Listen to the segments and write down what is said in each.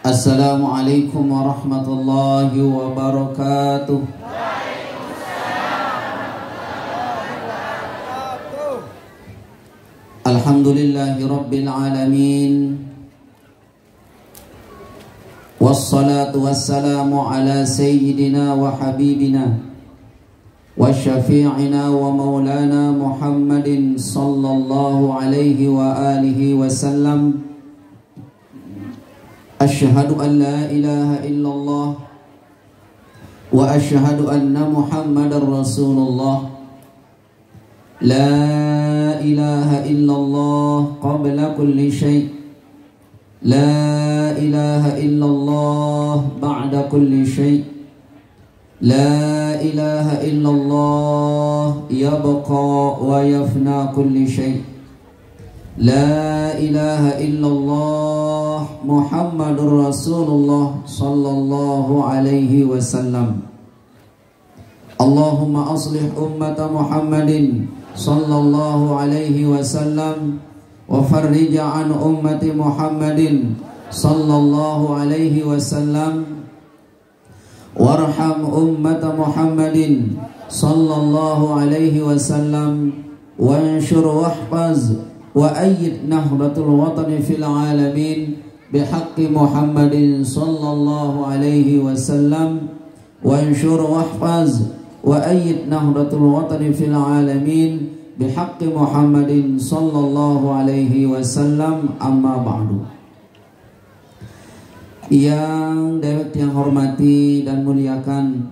Assalamualaikum warahmatullahi wabarakatuh. Alhamdulillahi rabbil alamin. Wassalatu wassalamu ala sayyidina wa habibina wa syafi'ina wa maulana Muhammadin sallallahu alaihi wa alihi wa sallam. Asyhadu an la ilaha illallah wa asyhadu anna Muhammadar Rasulullah. La ilaha illallah qabla kulli syai', la ilaha illallah ba'da kulli syai', la ilaha illallah yabqa wa yafna kulli syai', la ilaha illallah Muhammadur Rasulullah sallallahu alaihi wasallam. Allahumma aslih ummata Muhammadin sallallahu alaihi wasallam wa farrij an ummati Muhammadin sallallahu alaihi wasallam warham ummata Muhammadin sallallahu alaihi wasallam wanshur wahfaz wa ayyid nahbatul watani fil alamin bihaqqi Muhammadin sallallahu alaihi wasallam wanshur wahfaz wa ayyid nahdatul watani fil alamin bihaqqi Muhammadin sallallahu alaihi wasallam. Amma ba'du. Yang dewek yang hormati dan muliakan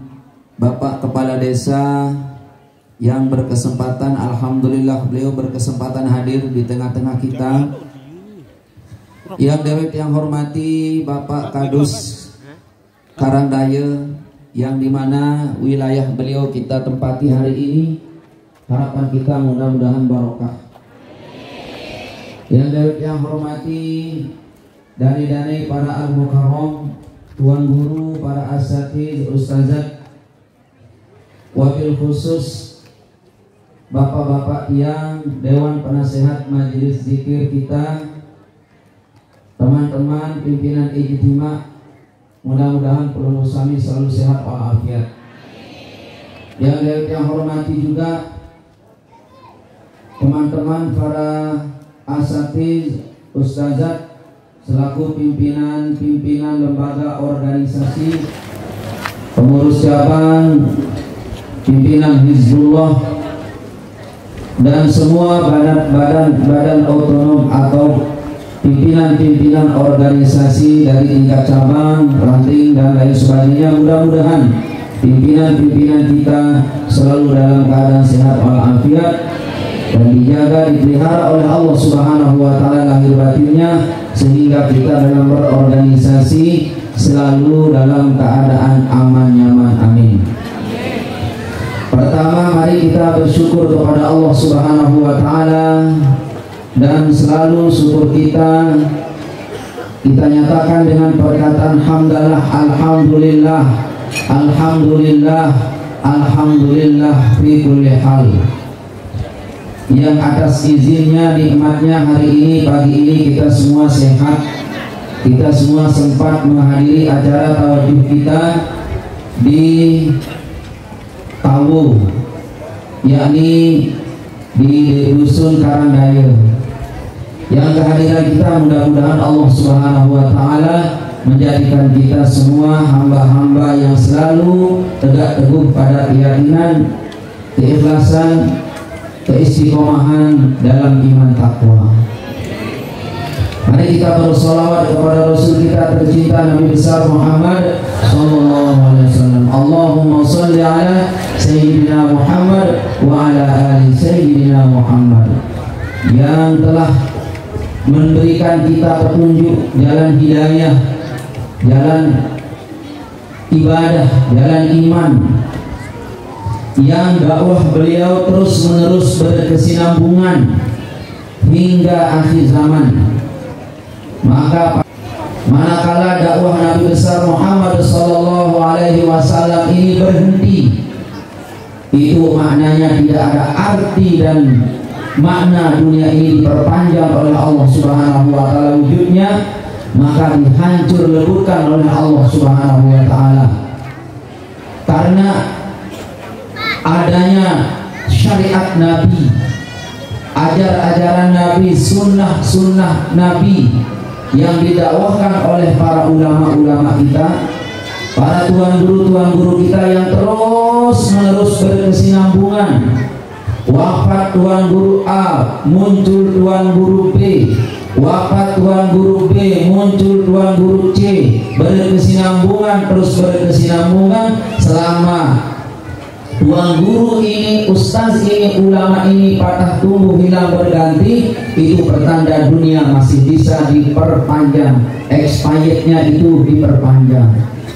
Bapak Kepala Desa yang berkesempatan, alhamdulillah beliau berkesempatan hadir di tengah-tengah kita. Yang dewek yang hormati Bapak Kadus Karangdaya, yang dimana wilayah beliau kita tempati hari ini. Harapan kita mudah-mudahan barokah. Yang yang hormati dani-dani para al-mukarram, tuan guru, para asatidz, ustazat, wabil khusus bapak-bapak yang dewan penasehat majelis zikir kita, teman-teman pimpinan ijtima, mudah-mudahan peluru sami selalu sehat walafiat. Yang hormati juga teman-teman para asatidz, ustazat, selaku pimpinan lembaga organisasi, pengurus cabang, pimpinan Hizbullah, dan semua badan otonom atau pimpinan organisasi dari tingkat cabang, ranting dan lain sebagainya. Mudah-mudahan pimpinan kita selalu dalam keadaan sehat walafiat dan dijaga, dipelihara oleh Allah Subhanahu wa taala lahir batinnya, sehingga kita dalam berorganisasi selalu dalam keadaan aman nyaman. Amin. Pertama, mari kita bersyukur kepada Allah Subhanahu wa taala, dan selalu syukur kita nyatakan dengan perkataan hamdalah, alhamdulillah, alhamdulillah, alhamdulillah fi kulli hal. Yang atas izinnya, nikmatnya hari ini, pagi ini kita semua sehat, kita semua sempat menghadiri acara tawajuh kita di Tawu, yakni di Dusun Karangdaya. Yang kehadiran kita mudah-mudahan Allah Subhanahu wa taala menjadikan kita semua hamba-hamba yang selalu tegak teguh pada keyakinan, keikhlasan, keistiqomahan dalam iman takwa. Mari kita bersolawat kepada Rasul kita tercinta Nabi besar Muhammad sallallahu alaihi wasallam. Allahumma shalli ala sayyidina Muhammad wa ala ali sayyidina Muhammad, yang telah memberikan kita petunjuk jalan hidayah, jalan ibadah, jalan iman, yang dakwah beliau terus menerus berkesinambungan hingga akhir zaman. Maka manakala dakwah Nabi besar Muhammad sallallahu alaihi wasallam ini berhenti, itu maknanya tidak ada arti dan makna dunia ini diperpanjang oleh Allah Subhanahu wa taala wujudnya, maka dihancur leburkan oleh Allah Subhanahu wa taala. Karena adanya syariat Nabi, ajaran Nabi, sunnah Nabi yang didakwahkan oleh para ulama-ulama kita, para tuan guru kita yang terus menerus berkesinambungan. Wafat tuan guru A, muncul tuan guru B, wafat tuan guru B, muncul tuan guru C, berkesinambungan, terus berkesinambungan selama tuan guru ini, ustaz ini, ulama ini patah tumbuh hilang berganti. Itu pertanda dunia masih bisa diperpanjang, expirednya itu diperpanjang.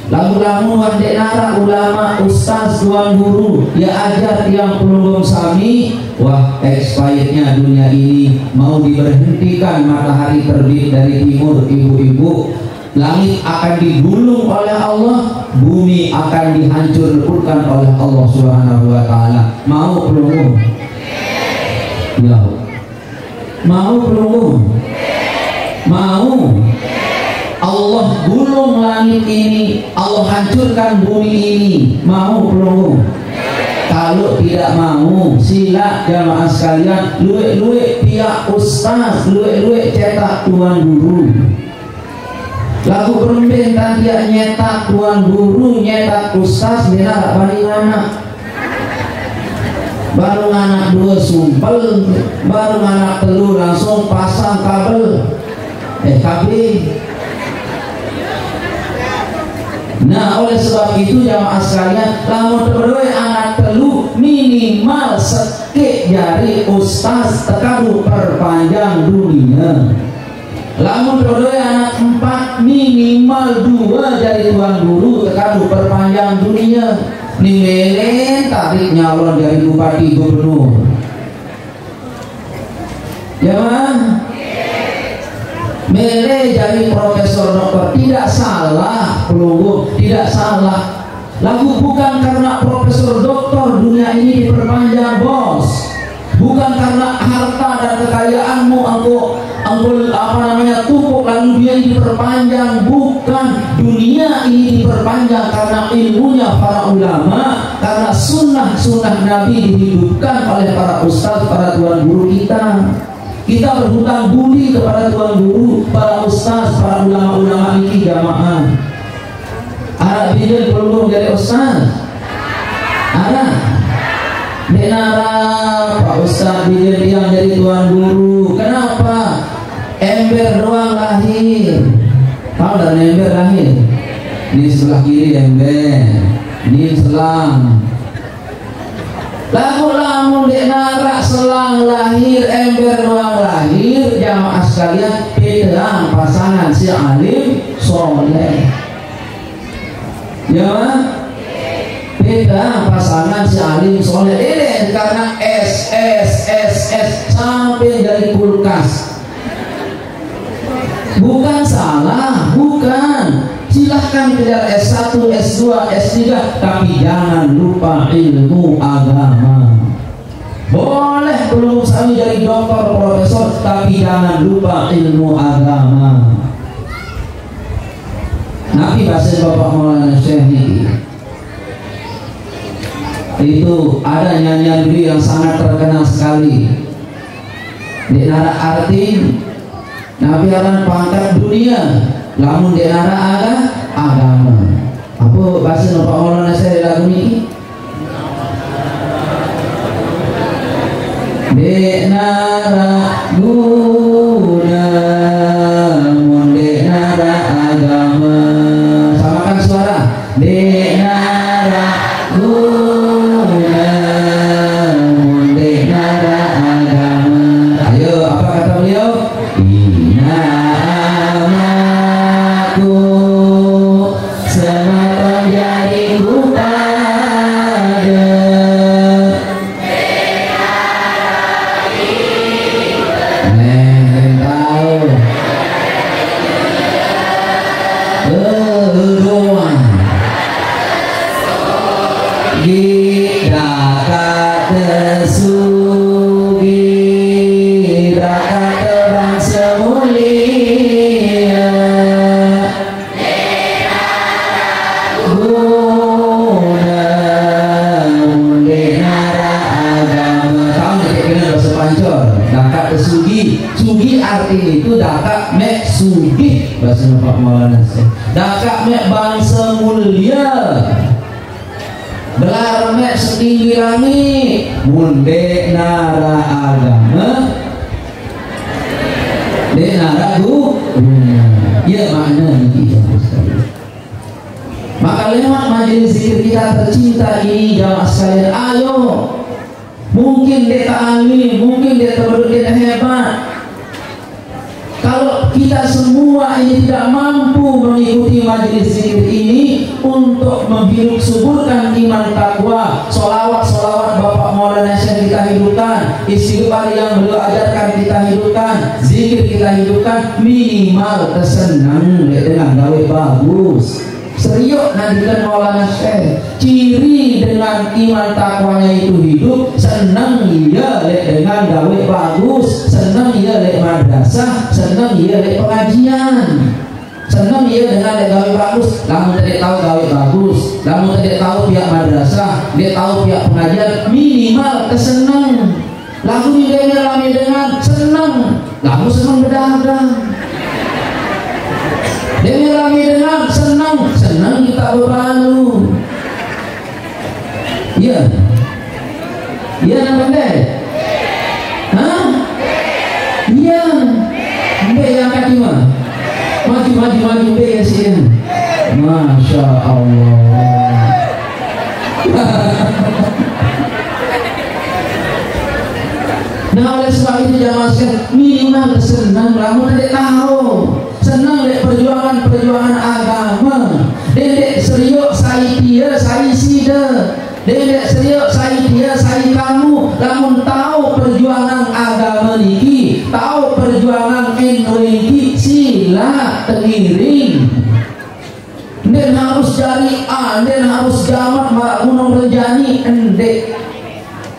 Lagu-lagu wandek nara ulama, ustaz, tuan guru ya ajar yang pelunggung sami, wah expirednya dunia ini mau diberhentikan. Matahari terbit dari timur, ibu-ibu, langit akan digulung oleh Allah, bumi akan dihancurkan oleh Allah Subhanahu wa taala. Mau pelunggung? Ya. Mau pelunggung? Mau? Allah gulung langit ini, Allah hancurkan bumi ini. Mau pelunggung? Kalau tidak mau, sila jamaah sekalian, luwe-luwe pihak ustaz, luwe-luwe cetak tuan guru. Lagu berembin tadi nyetak tuan guru, nyetak ustaz, dia balik anak. Baru anak 2 sumpel, baru anak 3 langsung pasang kabel. Nah, oleh sebab itu jamaah sekalian, lamun berdua anak 3 minimal sekek jari ustaz tekadu perpanjang dunia. Lamun berdua anak 4 minimal 2 jari tuan guru tekadu perpanjang dunia. Nimelen tarik nyalon dari bupati gubernur. Jamaah, mele jadi profesor doktor, tidak salah pelunggu, tidak salah. Lagu bukan karena profesor doktor dunia ini diperpanjang bos, bukan karena harta dan kekayaanmu aku tumpuk lalu dia diperpanjang, bukan. Dunia ini diperpanjang karena ilmunya para ulama, karena sunnah Nabi dihidupkan oleh para ustaz, para tuan guru kita. Kita berhutang budi kepada tuan guru, para ustaz, para ulama-ulama ini jamaah. Ada bidil belum jadi ustaz? Ada? Denara Pak Ustaz bidil yang jadi tuan guru. Kenapa? Ember doang lahir. Tahu dan ember lahir? Di sebelah kiri ember, di selang. Lagu-lagu denara selang lahir, ember doang lahir, jamaah sekalian, pedang pasangan si alim soleh. Ya, pedang pasangan si alim soleh. Ini karena S sampai dari kulkas. Bukan salah, bukan. Silahkan kejar S1, S2, S3, tapi jangan lupa ilmu agama. Boleh belum sami jadi doktor, profesor, tapi jangan lupa ilmu agama. Nabi bahasa Bapak Maulana Syekh itu ada nyanyian dulu yang sangat terkenal sekali. Di nara arti Nabi aran pangkat dunia, lamun di nara ada agama. Apa bahasa Bapak Maulana Syekh lagu ini? Di nara guna, mun di nara agama. Samakan suara. Di nara guna, mun di nara agama. Ayo, apa kata beliau? Inna amaku semata jadi kupada Sugi, raka terang semulia. arti itu dakak mek sugih bahasa Pak Maulana dakak mek bangsa mulia belar mek setinggi langit munde nara agama de nara ya makna ini maka lewat majelis zikir kita tercinta ini jamaah sekalian ayo mungkin dia ta'alim, mungkin dia terbaru, dia hebat. Kalau kita semua ini tidak mampu mengikuti majelis zikir ini untuk menghidup suburkan iman takwa, solawat Bapak Maulana Syekh kita hidupkan, istighfar yang beliau ajarkan kita hidupkan, zikir kita hidupkan, minimal kesenang dengan gawe bagus. Serius nadikan Maulana Syekh ciri dengan iman takwanya itu hidup senang ia dengan gawe bagus senang ia lek madrasah senang ia lek pengajian senang ia dengan lek gawe bagus namun tidak tahu gawe bagus namun tidak tahu pihak madrasah dia tahu pihak pengajian minimal kesenang lagu dia rame dengan senang lagu senang berdagang dia rame dengan senang kita berlalu. Iya, iya namanya. Hah? Iya. Be yang kaki mah. Maju be ya sih. Masya Allah. Nah oleh sebab itu jamaah sekalian minimal senang lamun tidak tahu senang dek perjuangan agama dek serius saya dia saya sida dek serius saya dia saya kamu lamun tahu perjuangan agama niki tahu perjuangan NWI sila tengiring dan harus cari dan harus jamat marak gunung renjani endek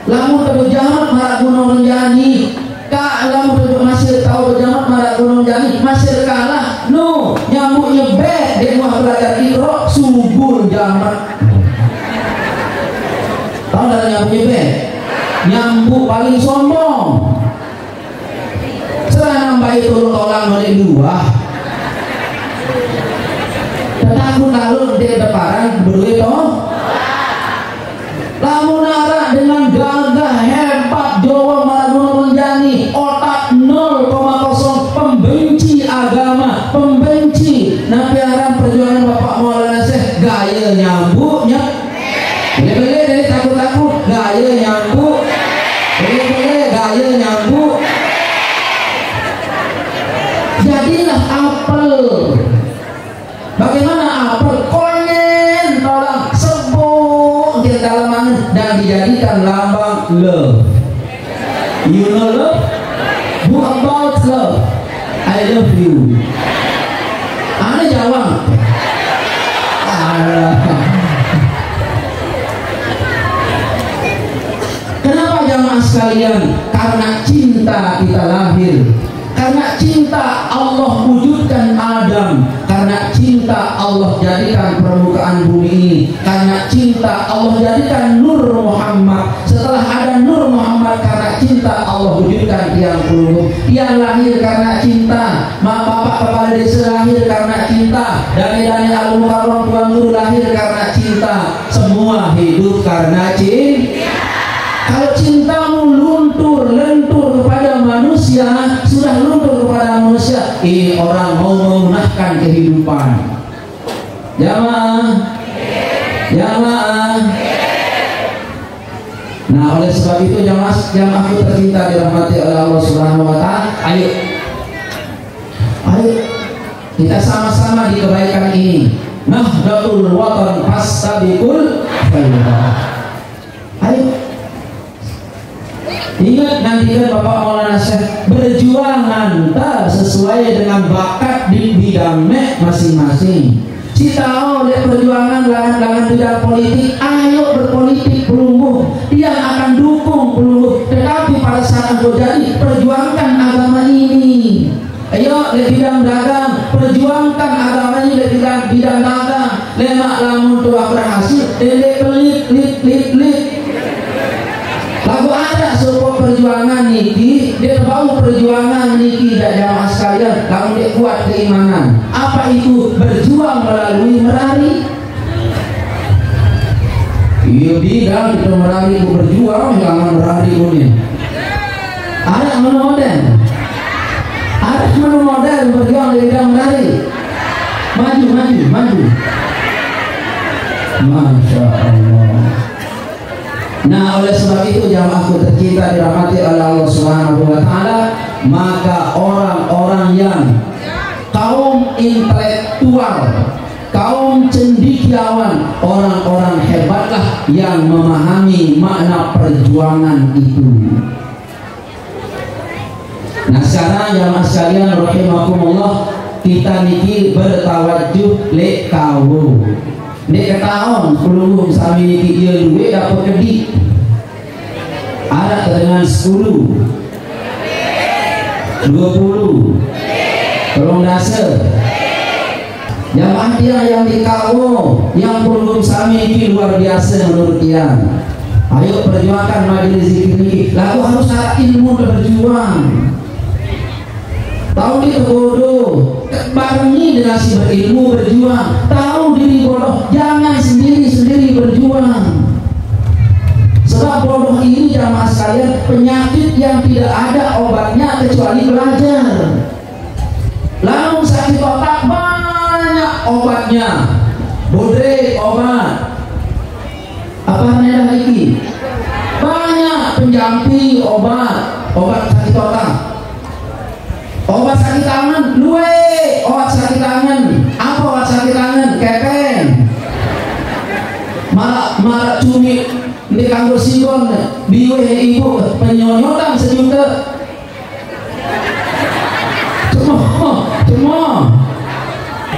lamun berjamat marak gunung renjani kak lamun masih tahu berjamat marak gunung renjani masih kalah no nyambuk nyebek dia mau belajar ikro subur jamat tahu dari nyambuk nyebek nyambuk paling sombong serah nambah itu tolong oleh dua tetapi kalau dia deparan berdua toh lamun nara dengan gagah hebat Jawa Maraguna Menjani otak 0,0 pembenci agama pembenci napiaran perjuangan Bapak Maulana Syekh gaya nyambuknya boleh dari takut-takut gaya nyambuk boleh gaya nyambuk jadilah apel bagaimana apel konen tolong sebut di dalaman dan dijadikan lambang love. You know love? Who about love? I love you. Anda jawab. Kenapa jamaah sekalian? Karena cinta kita lahir. Karena cinta Allah wujudkan Adam. Karena cinta Allah jadikan permukaan bumi ini. Karena cinta Allah jadikan Nur Muhammad. Setelah ada Nur Muhammad karena cinta Allah wujudkan tiang peluru. Yang lahir karena cinta. Bapak kepala desa lahir karena cinta. Dani Al-Mukarram Tuan Guru lahir karena cinta. Semua hidup karena cinta. Kalau cintamu lentur kepada manusia, sudah luntur kepada manusia, ini orang mau memunahkan kehidupan. Jamaah. Nah oleh sebab itu jamaahku tercinta dirahmati oleh Allah Subhanahu Wa Taala. Ayo kita sama-sama di kebaikan ini. Nahdlatul Watan fastabiqul khairat. Ayo. Ingat nanti kan Bapak Maulana Syekh berjuang sesuai dengan bakat di bidangnya masing-masing. Si tahu dia perjuangan lahan bidang politik, ayo berpolitik pelungguh. Dia akan dukung pelungguh. Tetapi pada saat jadi perjuangkan agama ini. Ayo di bidang dagang, perjuangkan agama ini di bidang dagang. Lemak lamun tua berhasil, dia pelit. Lagu ada sebuah perjuangan ini dia bau perjuangan niki dak jamaah sekalian, lamun dia kuat keimanan. Apa itu? Berjuang melalui merari. Iya bidang kita merari ku berjuang, jangan merari ini. Ada model. Ada model berjuang di bidang merari. Maju. Masya Allah. Nah, oleh sebab itu jamaahku tercinta dirahmati oleh Allah Subhanahu wa taala, maka orang-orang yang kaum intelektual, kaum cendekiawan, orang-orang hebatlah yang memahami makna perjuangan itu. Nah, sekarang jamaah sekalian rahimakumullah, kita niki bertawajuh lek kawu. Nek ketahuan pelunggung sami niki dia duit dapat kedik. Ada dengan 10 20 tolong dasar. Jamaah dia yang dikawo, yang pelunggung sami niki luar biasa menurut dia. Ayo perjuangkan majelis zikir. Lalu harus ada ilmu berjuang. Tahu diri bodoh, barengi dengan si berilmu berjuang. Tahu diri bodoh, jangan sendiri berjuang. Sebab bodoh ini jamaah sekalian penyakit yang tidak ada obatnya kecuali belajar. Lalu sakit otak banyak obatnya. Bodre obat. Apa namanya lagi? Banyak penjampi obat sakit otak. Obat sakit tangan, obat sakit tangan. Apa obat sakit tangan? Kepeng. Malah cumi di kanggo sigon, biwe ibu penyonyotan sejuta. Cuma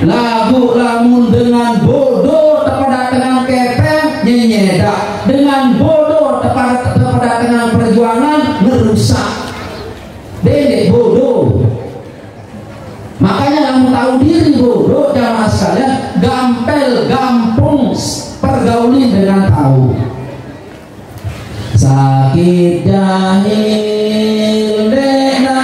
lamun dengan bodoh kepada dengan kepeng nyenyeda, dengan bodoh kepada dengan perjuangan merusak. Dede bodoh. Makanya kamu tahu diri bodoh jamaah sekalian, gampang pergaulin dengan tahu. Sakit jahil denaraona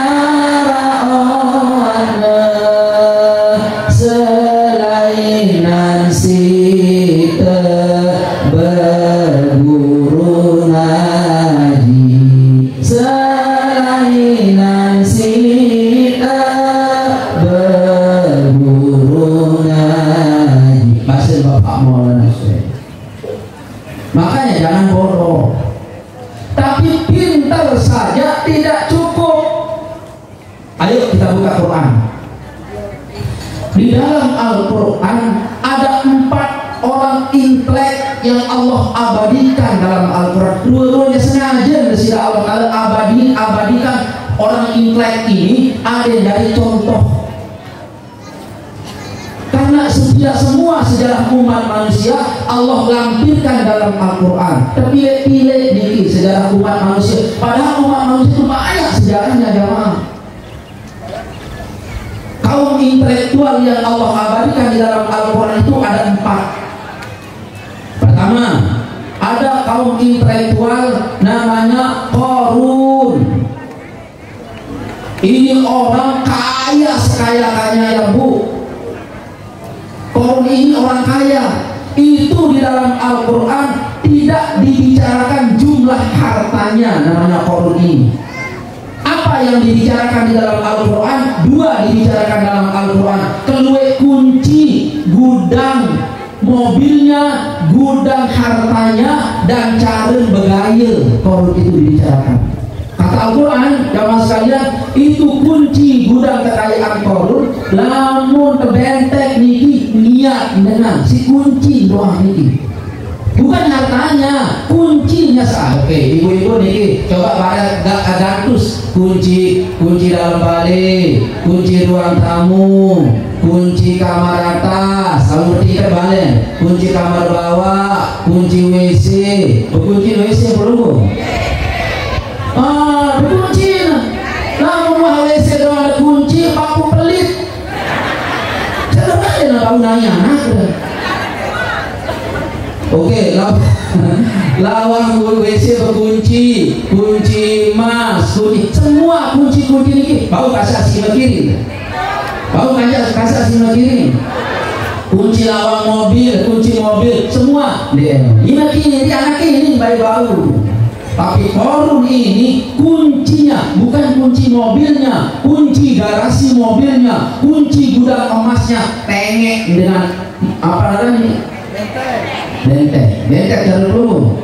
selainan sita berguru ngaji, selainan sita berguru ngaji. Masih Bapak Maulana Syekh. Makanya jangan bodoh. Tapi pintar saja tidak cukup. Ayo kita buka Quran. Di dalam Al-Quran ada 4 orang intelek yang Allah abadikan dalam Al-Quran. Dua-duanya sengaja sudah Allah Ta'ala abadikan orang intelek ini ada dari contoh. Karena tidak semua sejarah umat manusia Allah lampirkan dalam Al-Quran. Terpilih-pilih niki sejarah umat manusia. Padahal umat manusia itu banyak sejarahnya jamaah. Kaum intelektual yang Allah abadikan di dalam Al-Quran itu ada 4. Pertama, ada kaum intelektual namanya Qarun. Ini orang kaya sekaya-kayanya ya Bu. Qarun ini orang kaya. Itu di dalam Al-Quran tidak dibicarakan jumlah hartanya, namanya Qarun ini. Apa yang dibicarakan di dalam Al-Quran? 2 dibicarakan dalam Al-Quran. Kelue kunci gudang mobilnya, gudang hartanya, dan cara begaya Qarun itu dibicarakan. Kata Al-Quran, jamaah sekalian, itu kunci gudang kekayaan Qarun. Lamun kebentek niki niat dengan si kunci doang niki, bukan hartanya, kuncinya sah. Oke, ibu-ibu niki coba pada gantus kunci dalam balik, kunci ruang tamu, kunci kamar atas, lalu tiga balik, kunci kamar bawah, kunci WC, kunci WC perlu. Kunci namun WC doang ada kunci, paku pelit. Saya tak tahu nanya anak. Oke, lawang WC berkunci, kunci emas, kunci, semua kunci-kunci ini bau kasih sebelah kiri, bau kasih sebelah kiri, kunci lawang mobil, kunci mobil, semua dia. Ini anak ini baik bau. Tapi korun ini kuncinya bukan kunci mobilnya, kunci garasi mobilnya, kunci gudang emasnya, tengek dengan apa namanya? Benteng dulu.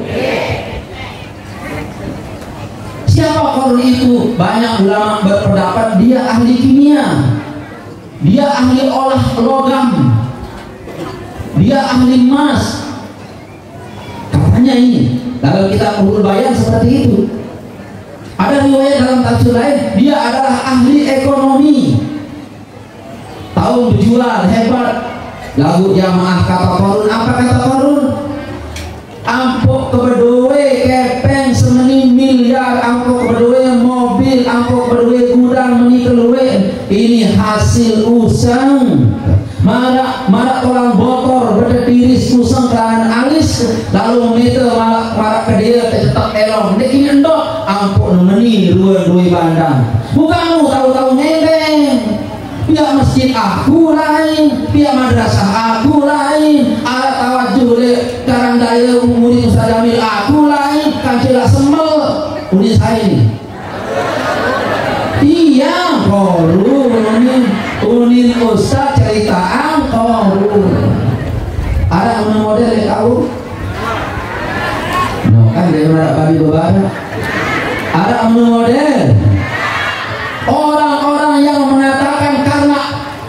Siapa korun itu? Banyak ulama berpendapat dia ahli kimia, dia ahli olah logam, dia ahli emas. Katanya ini. Kalau kita urut bayan seperti itu. Ada riwayat dalam tafsir lain, dia adalah ahli ekonomi, tahu berjual hebat. Lagu jamaah kata korun, apa kata korun? Ampuk kebedowe kepeng semeni miliar, ampuk kebedowe mobil, ampuk kebedowe gudang meni keluwe. Ini hasil usang. Marak orang botol berdetiris usang kelahan alis, lalu meter marak ke dia cetak elong. Dek ini endok, ampuk nemeni dua bandang. Bukan tahu-tahu ngebeng. Pihak masjid aku lain, pihak madrasah aku lain, alat tawajuh le karang daya murid Ustaz Jamil aku lain, kancila semel unik saya ini. Iya, korun unin Ustaz ceritaan korun. Ada model yang tahu? No kan dari mana babi berbara? Ada model orang-orang yang mengatakan karena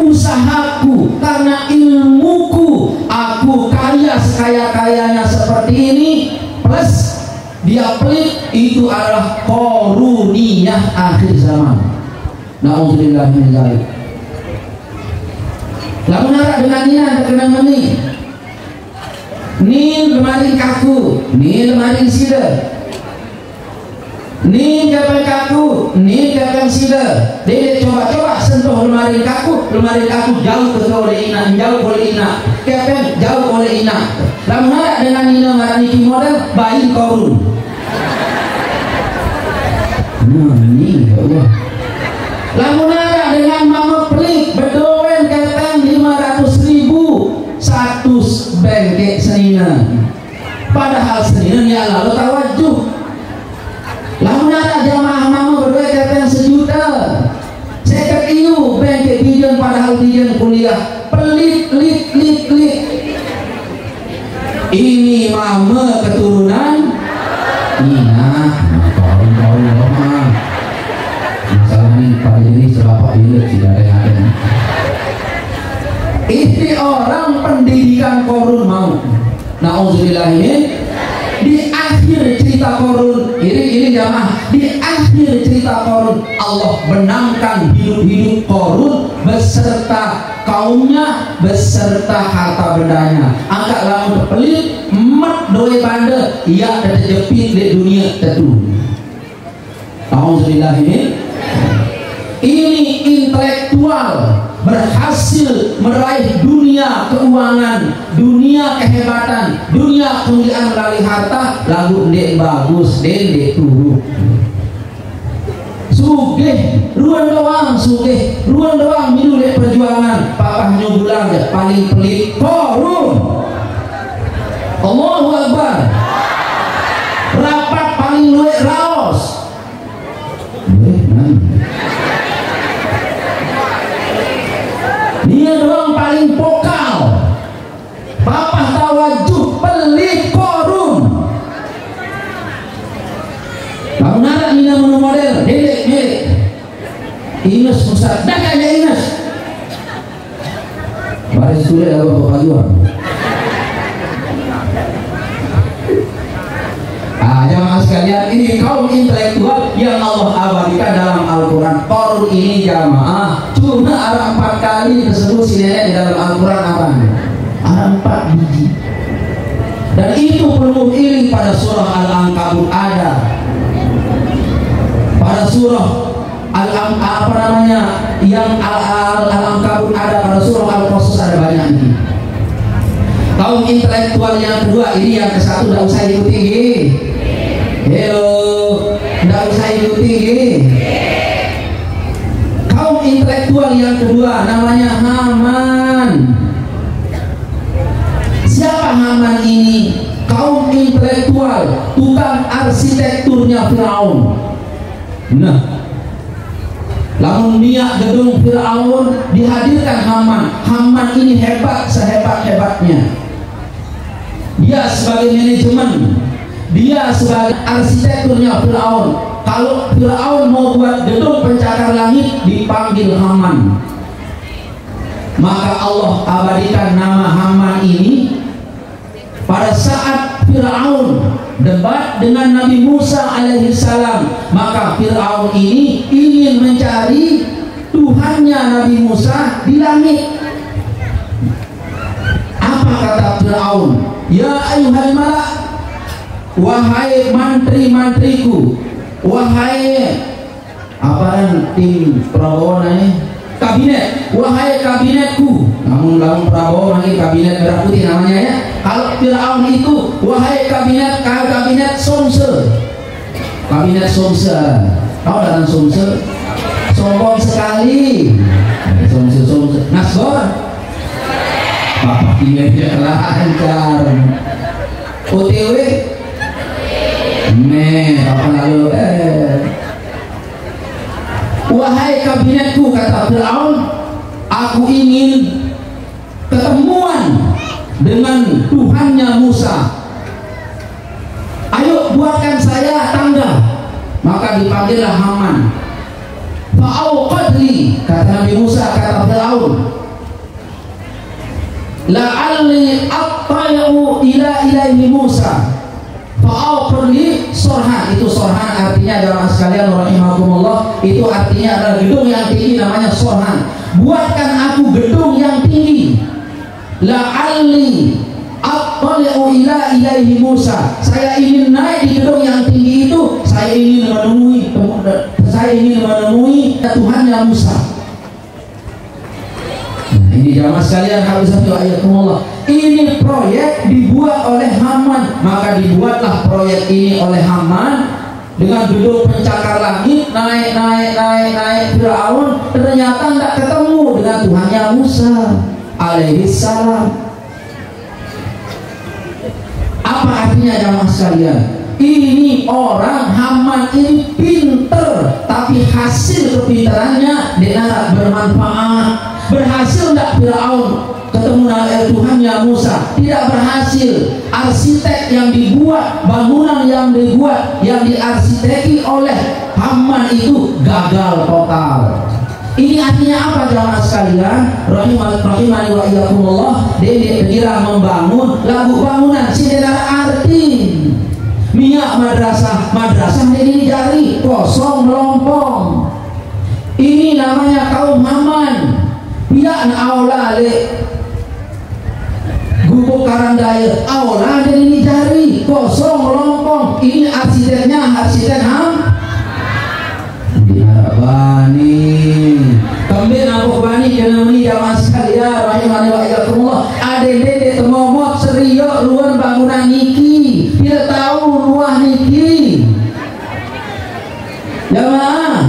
usahaku, karena ilmuku, aku kaya sekaya-kayanya seperti ini, plus dia pelit, itu adalah koruniyah akhir zaman. Na'udzubillah min dzalik. Lalu nara dengan nina terkenal meni. Ni kemarin kaku, ni kemarin sida. Ni kapan kaku, ni kapan sida. Dia coba-coba sentuh lemari kaku jauh ke oleh ina, jauh oleh ina. Kapan jauh oleh ina. Lalu nara dengan nina marani model bayi korun. Ini ya Allah. Lalu nara dengan mama pelik berdoen kapan 500.000 satu bengkek senina. Padahal senina ya lalu tawajuh. Lalu nara jamaah mama berdoen kapan 1 juta. Saya ketiyu bengkek bijan padahal bijan kuliah. Pelit. Ini mama keturunan Ina. Masalah ini pada jenis bapak ini tidak ada yang ada. Ini orang pendidikan korun mau. Na'udzubillah ini di akhir cerita korun ini jamaah, di akhir cerita korun Allah benamkan hidup korun beserta kaumnya, beserta harta bendanya. Angkat lamun pelit emat doe pande ia terjepit di dunia tetu. Na'udzubillah ini intelektual berhasil meraih dunia keuangan, dunia kehebatan, dunia kemuliaan melalui harta, lalu dek bagus, dek turun. Sugih, ruang doang minum dek perjuangan, papa nyugulang ya paling pelit korun. Allahu Akbar. Rapat paling luwek raos. Dia doang paling vokal. Papa tawajuh pelit korun. Kamu nara Ina model dedek Ines Ustaz dakanya Ines baris sudah ada pajuan. Jamaah sekalian, ini kaum intelektual yang Allah abadikan dalam Al-Quran. Korun ini jamaah cuma ada 4 kali disebut si nenek di dalam Al-Quran apa? Ada 4 biji. Dan itu perlu iring pada surah Al-Ankabut ada, pada surah Al-Ankabut ada, pada surah Al-Qasas ada banyak ini. Kaum intelektual yang kedua ini yang ke-1 tidak usah ikuti. Hello, Nggak usah ikuti gini. Kaum intelektual yang kedua namanya Haman. Siapa Haman ini? Kaum intelektual, tukang arsitekturnya Firaun. Nah, lamun niat gedung Firaun dihadirkan Haman. Haman ini hebat sehebat-hebatnya. Dia sebagai manajemen, dia sebagai arsitekturnya Firaun. Kalau Firaun mau buat gedung pencakar langit, dipanggil Haman. Maka Allah abadikan nama Haman ini. Pada saat Firaun debat dengan Nabi Musa alaihissalam, maka Firaun ini ingin mencari Tuhannya Nabi Musa di langit. Apa kata Firaun? Ya ayuhal malak, wahai mantri-mantriku, wahai tim Prabowo kabinet, wahai kabinetku. Namun Prabowo lagi kabinet merah putih namanya ya. Kalau Firaun itu wahai kabinet Somse. Kabinet Somse. Tahu dalam Somse? Sombong sekali. Somse. Nasgor. Bapak kinerja lancar. OTW. Apa lalu wahai kabinetku, kata Firaun, aku ingin ketemuan dengan Tuhannya Musa. Ayo buatkan saya tanda. Maka dipanggillah Haman. Fa'auqadli, kata Nabi Musa, kata Firaun, la'alli attay'u ila ilaihi Musa. Fa'auqadli sorhan. Itu sorhan artinya jamaah sekalian rahimakumullah, itu artinya adalah gedung yang tinggi, namanya sorhan. Buatkan aku gedung yang tinggi. La'alli attali'u ila ilaihi Musa. Saya ingin naik di gedung yang tinggi itu. Saya ingin menemui Tuhannya Musa. Nah, ini jamaah sekalian hafizakumullah. Ini proyek dibuat oleh Haman. Maka dibuatlah proyek ini oleh Haman dengan gedung pencakar langit, naik Firaun. Ternyata tidak ketemu dengan Tuhannya Musa alaihissalam. Apa artinya jamaah sekalian? Ini orang Haman ini pinter, tapi hasil kepintarannya tidak bermanfaat. Berhasil tidak Firaun ketemu dengan Tuhannya Musa? Tidak berhasil. Arsitek yang dibuat, bangunan yang dibuat, yang diarsiteki oleh Haman itu gagal total. Ini artinya apa jamaah sekalian? Rahimani wa iyyakumullah. Dia kira membangun lagu bangunan tidak arti. Minyak madrasah ini jari kosong melompong. Ini namanya kaum Haman. Pihak aula le gubuk karandaya aula ini jari kosong melompong. Ini arsiteknya arsitek Bani. Kembali aku bani jangan ini jamaah sekalian rahimani wa iyyakumullah. Ade temomot seriok luar bangunan niki. Tidak tahu ruah niki. Jamaah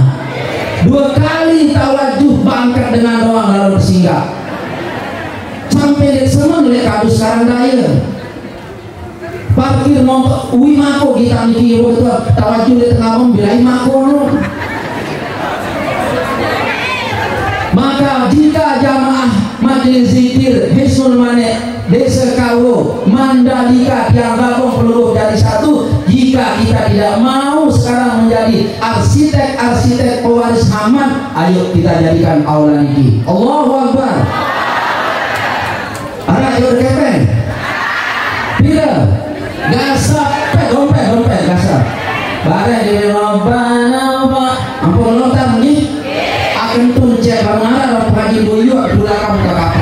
2 kali tawajuh bangkat dengan doang lalu bersinggah. Sampai di semua oleh kadus karandaya. Parkir mau uwi mako kita niki tawajuh di tengah membilai mako. Maka jika jamaah majelis zikir Hisnul Manik Desa Kawo Mandalika yang gabung peluru dari satu, jika kita tidak mau sekarang menjadi arsitek pewaris Haman, ayo kita jadikan aula niki. Allahu Akbar. Anak yuk kepeng bila gasap dompet gasap barang di Rabbana ampun lontar nih kentun cek bangara dan haji boyo itulah kamu kakak.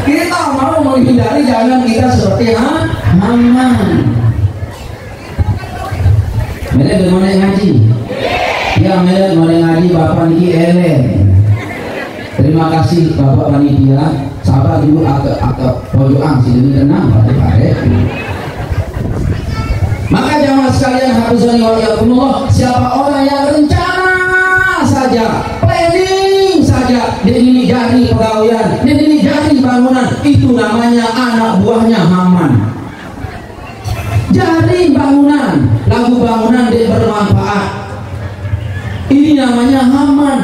Kita mau menghindari jangan kita seperti Haman. Mereka bagaimana ngaji? Ya mereka ngaji Bapak niki Elen. Terima kasih Bapak panitia. sabar dulu agak pojokan sini tenang pada pare. Maka jamaah sekalian hafizani wa iyyakumullah, siapa orang yang rencana saja, planning saja, dan ini jadi pegawaian, dan ini jadi bangunan, itu namanya anak buahnya Haman. Jadi bangunan, lagu bangunan dia bermanfaat, ini namanya Haman.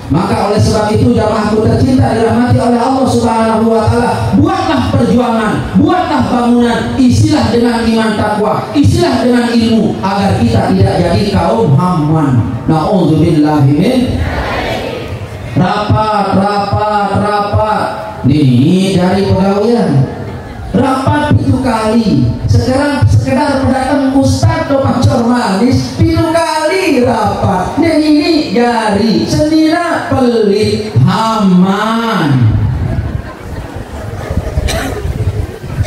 Maka oleh sebab itu jamaahku tercinta dirahmati oleh Allah Subhanahu wa taala, buatlah perjuangan, buatlah bangunan, isilah dengan iman takwa, isilah dengan ilmu agar kita tidak jadi kaum Haman. Nauzubillahi min. Rapat. Ini dari pegawaian. Rapat itu kali. Sekarang sekedar pendatang ustaz atau pacor manis, itu kali rapat. Dan ini jari sendiri pelit Haman.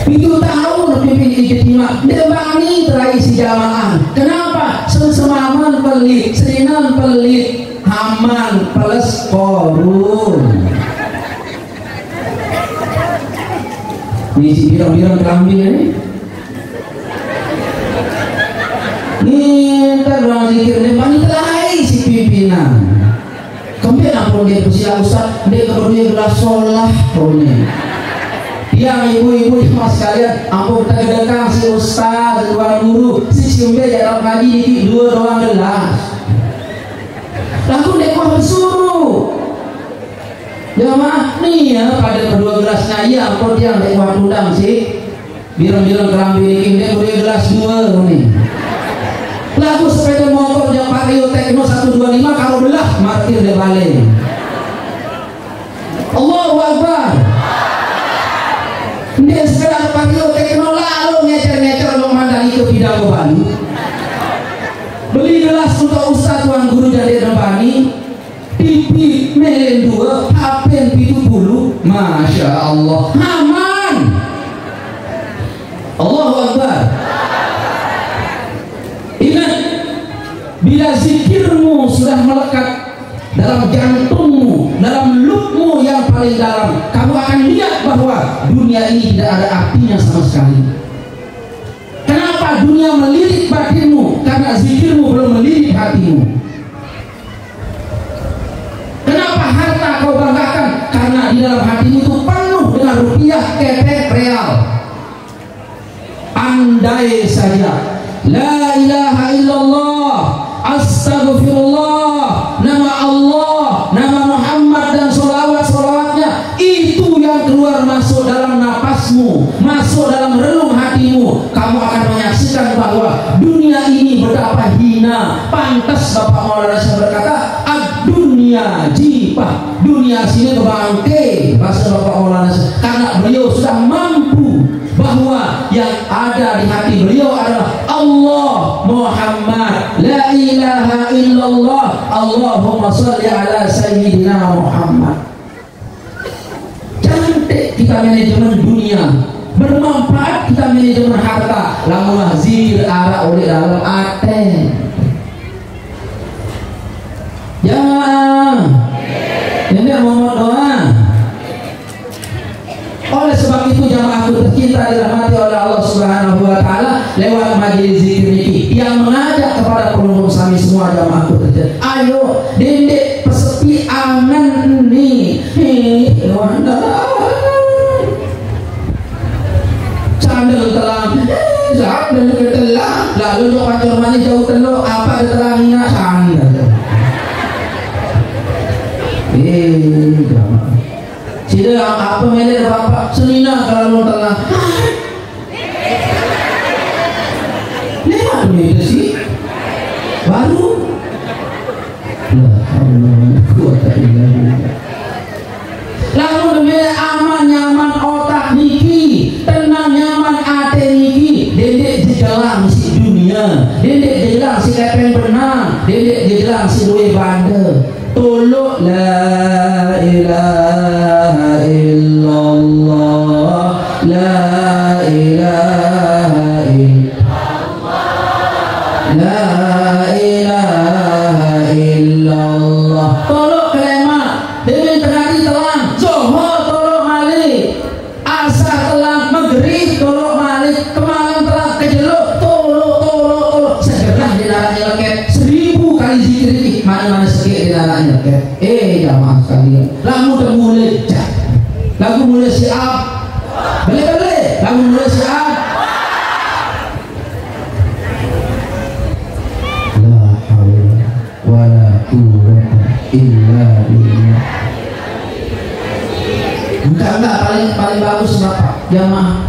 Itu tahun pimpin ijtima debani traisi jamaah. Kenapa? Semaman pelit, serinan pelit, Haman plus korun. Ini si birang-birang kambing ini. Ini terang zikir ini panitlai si pimpinan. Kemudian apa dia bersiap ustaz, dia kemudian gelas sholah ini. Yang ibu-ibu semua sekalian, ampun kita gedekang si ustaz, tuan guru, si siumbe dalam ngaji ini dua doang gelas. Lalu dia kau bersuruh. Jamaah nih ya pada kedua gelasnya iya ampun dia dia kau undang sih. Bilang-bilang kerambi ini dia kedua gelas dua nih. Lagu sepeda motor yang Vario Tekno 125 kalau belah martir dia balik. Allahu Akbar. Dia sepeda Vario Tekno lalu ngecer-ngecer lo mandali ke bidang Bali. Beli gelas untuk ustaz tuan guru jadi Rebani. TV melen 2 HP 70. Masya Allah Haman. Allahu Akbar. Ingat, bila zikirmu sudah melekat dalam jantungmu, dalam lubmu yang paling dalam, kamu akan lihat bahwa dunia ini tidak ada artinya sama sekali. Kenapa dunia melirik batinmu? Karena zikirmu belum melirik hatimu. Kenapa harta kau banggakan? Karena di dalam hatimu itu penuh dengan rupiah, kepek, real. Andai saja la ilaha illallah, astagfirullah, nama Allah, nama Muhammad dan solawatnya itu yang keluar masuk dalam napasmu, masuk dalam relung hatimu, kamu akan menyaksikan bahwa dunia ini betapa hina. Pantas Bapak Maulana Syekh berkata, dunia jipah, dunia sini bangke, bahasa Bapak Maulana Syekh, karena beliau sudah mampu bahwa yang ada di hati beliau adalah Allah Muhammad, la ilaha illallah, Allahumma sholli ala sayyidina Muhammad. Cantik kita manajemen dunia, bermanfaat kita manajemen harta, lamun zikir arah oleh dalam ate. Jangan ini mau doa. Oleh sebab itu jamaahku tercinta dirahmati oleh Allah Subhanahu wa taala, lewat majelis zikir ini yang mengajak kepada penunggu sami semua jamaahku tercinta. Ayo dendek pesepi angan nih. Sandal telang, lalu jauh pacor manis jauh telur apa telangnya sandal. Jamaah. Tidak apa melet bapak senina kalau telah. Lewat itu sih baru. La haula wala quwwata illa billah. Lalu demi aman nyaman otak niki, tenang nyaman ate niki, dedek jejelang si dunia, dedek jejelang si kepeng benang, dedek jejelang si duwe bandel. Tolok la ilaha illallah, la ilaha illallah, la ilaha illallah. Tolok kelema demi terjadi telang Johor tolok malik illa billah. Enggak, paling bagus Bapak jamaah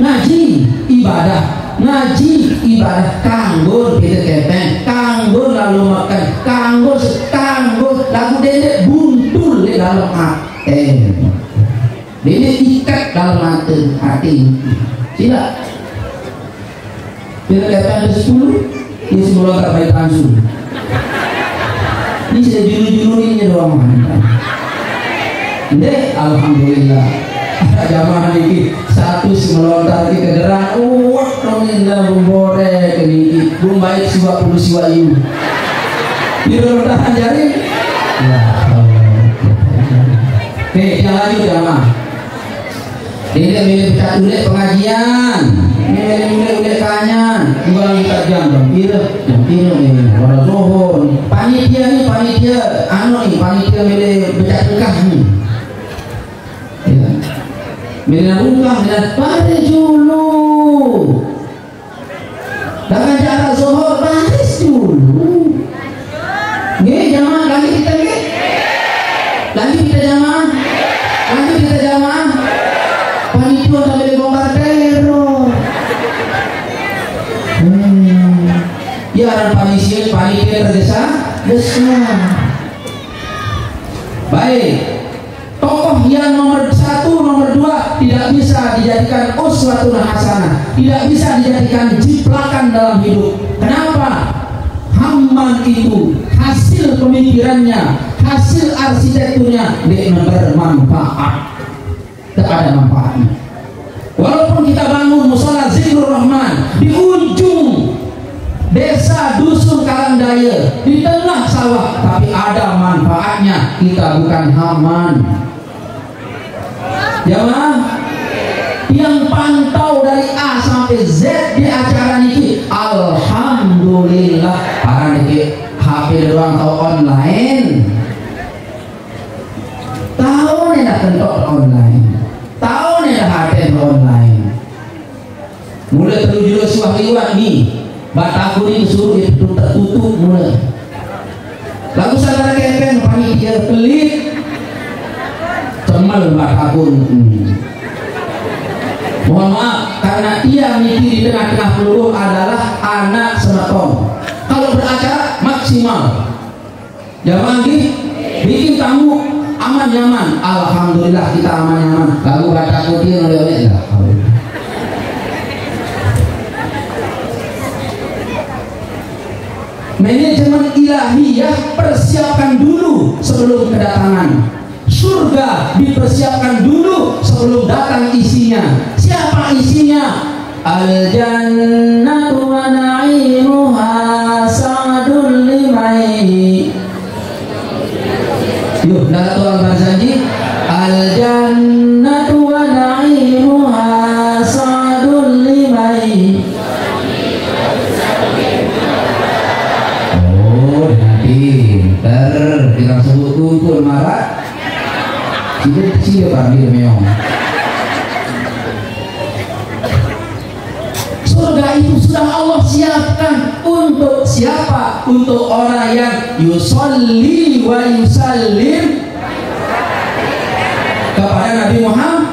ngaji ibadah, ngaji ibadah, kanggur kita kepeng, kanggur lalu makan, kanggur lagu dedek buntul di dalam hati, dedek ikat dalam hati. Tidak kita kepeng ada 10, ini 10 tak baik langsung. Ini sudah julu-julu ini doang. Deh, alhamdulillah. Jamaah ini satu melontar ke derang, wah nominal bumbore ke ini, bumbaik siwa puluh siwa ini. Di lontaran jari. Ya Allah. Oke, yang lanjut jamaah. Ini milih udah pengajian, milih kanyan, bukan kita jam dong, kira nih, warna zuhur, panitia, panitia milih baca dekah nih. Bila rumah dan baris dulu dengan jarak zuhur, baris dulu. Nggih jamaah, lagi kita nggih, lagi kita jamaah, panitia sambil bongkar teror. Ya panitia tergesa-gesa. Baik. Tokoh yang nomor 1, nomor 2 tidak bisa dijadikan uswatun hasanah, tidak bisa dijadikan jiplakan dalam hidup. Kenapa? Hamman itu hasil pemikirannya, hasil arsitekturnya tidak bermanfaat, tidak ada manfaatnya. Walaupun kita bangun musola zikrur rahman di ujung desa dusun Karangdaya di tengah sawah, tapi ada manfaatnya, kita bukan Hamman. Jamaah yang pantau dari A sampai Z di acara ini, alhamdulillah. Para niki HP doang atau online, tahu nih dah kentok online, tahu nih dah HP online. Mulai terujud suah liwat nih, bataku ini suruh tertutup mulai. Lalu saudara kepen panitia pelit. Cemal bakakun. Mohon maaf karena ia mikir di tengah-tengah peluru adalah anak semeton. Kalau beracara maksimal. Jamaah bikin tamu aman nyaman. Alhamdulillah kita aman nyaman. Lalu bataku dia oleh ya. Manajemen ilahiyah persiapkan dulu sebelum kedatangan. Surga dipersiapkan dulu sebelum datang isinya. Siapa isinya? Al-jannatu wa na'imuha sa'adul limai. Yuk, Dato' Al-Barzanji. Al-jannatu wa na'imuha sa'adul limai. Oh, pinter. Kita sebut kumpul marah. Tidak panggil meong. Surga itu sudah Allah siapkan untuk siapa? Untuk orang yang yusolli wa yusallim kepada Nabi Muhammad.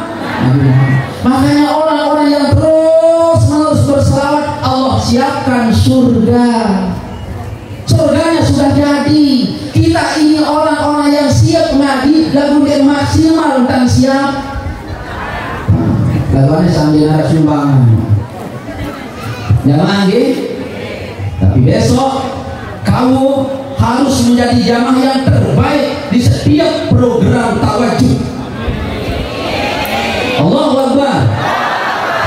Makanya orang-orang yang terus-menerus berselawat, Allah siapkan surga. Surganya sudah jadi. Kita ini orang-orang yang siap ngaji, lagu dia maksimal dan siap. Lagunya sambil ada sumbangan. Jangan lagi. Tapi besok kamu harus menjadi jamaah yang terbaik di setiap program tawajuh. Allahu Akbar.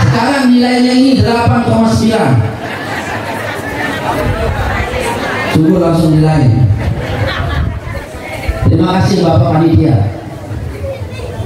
Sekarang nilainya ini 8,9. Sungguh langsung nilai. Terima kasih Bapak Panitia.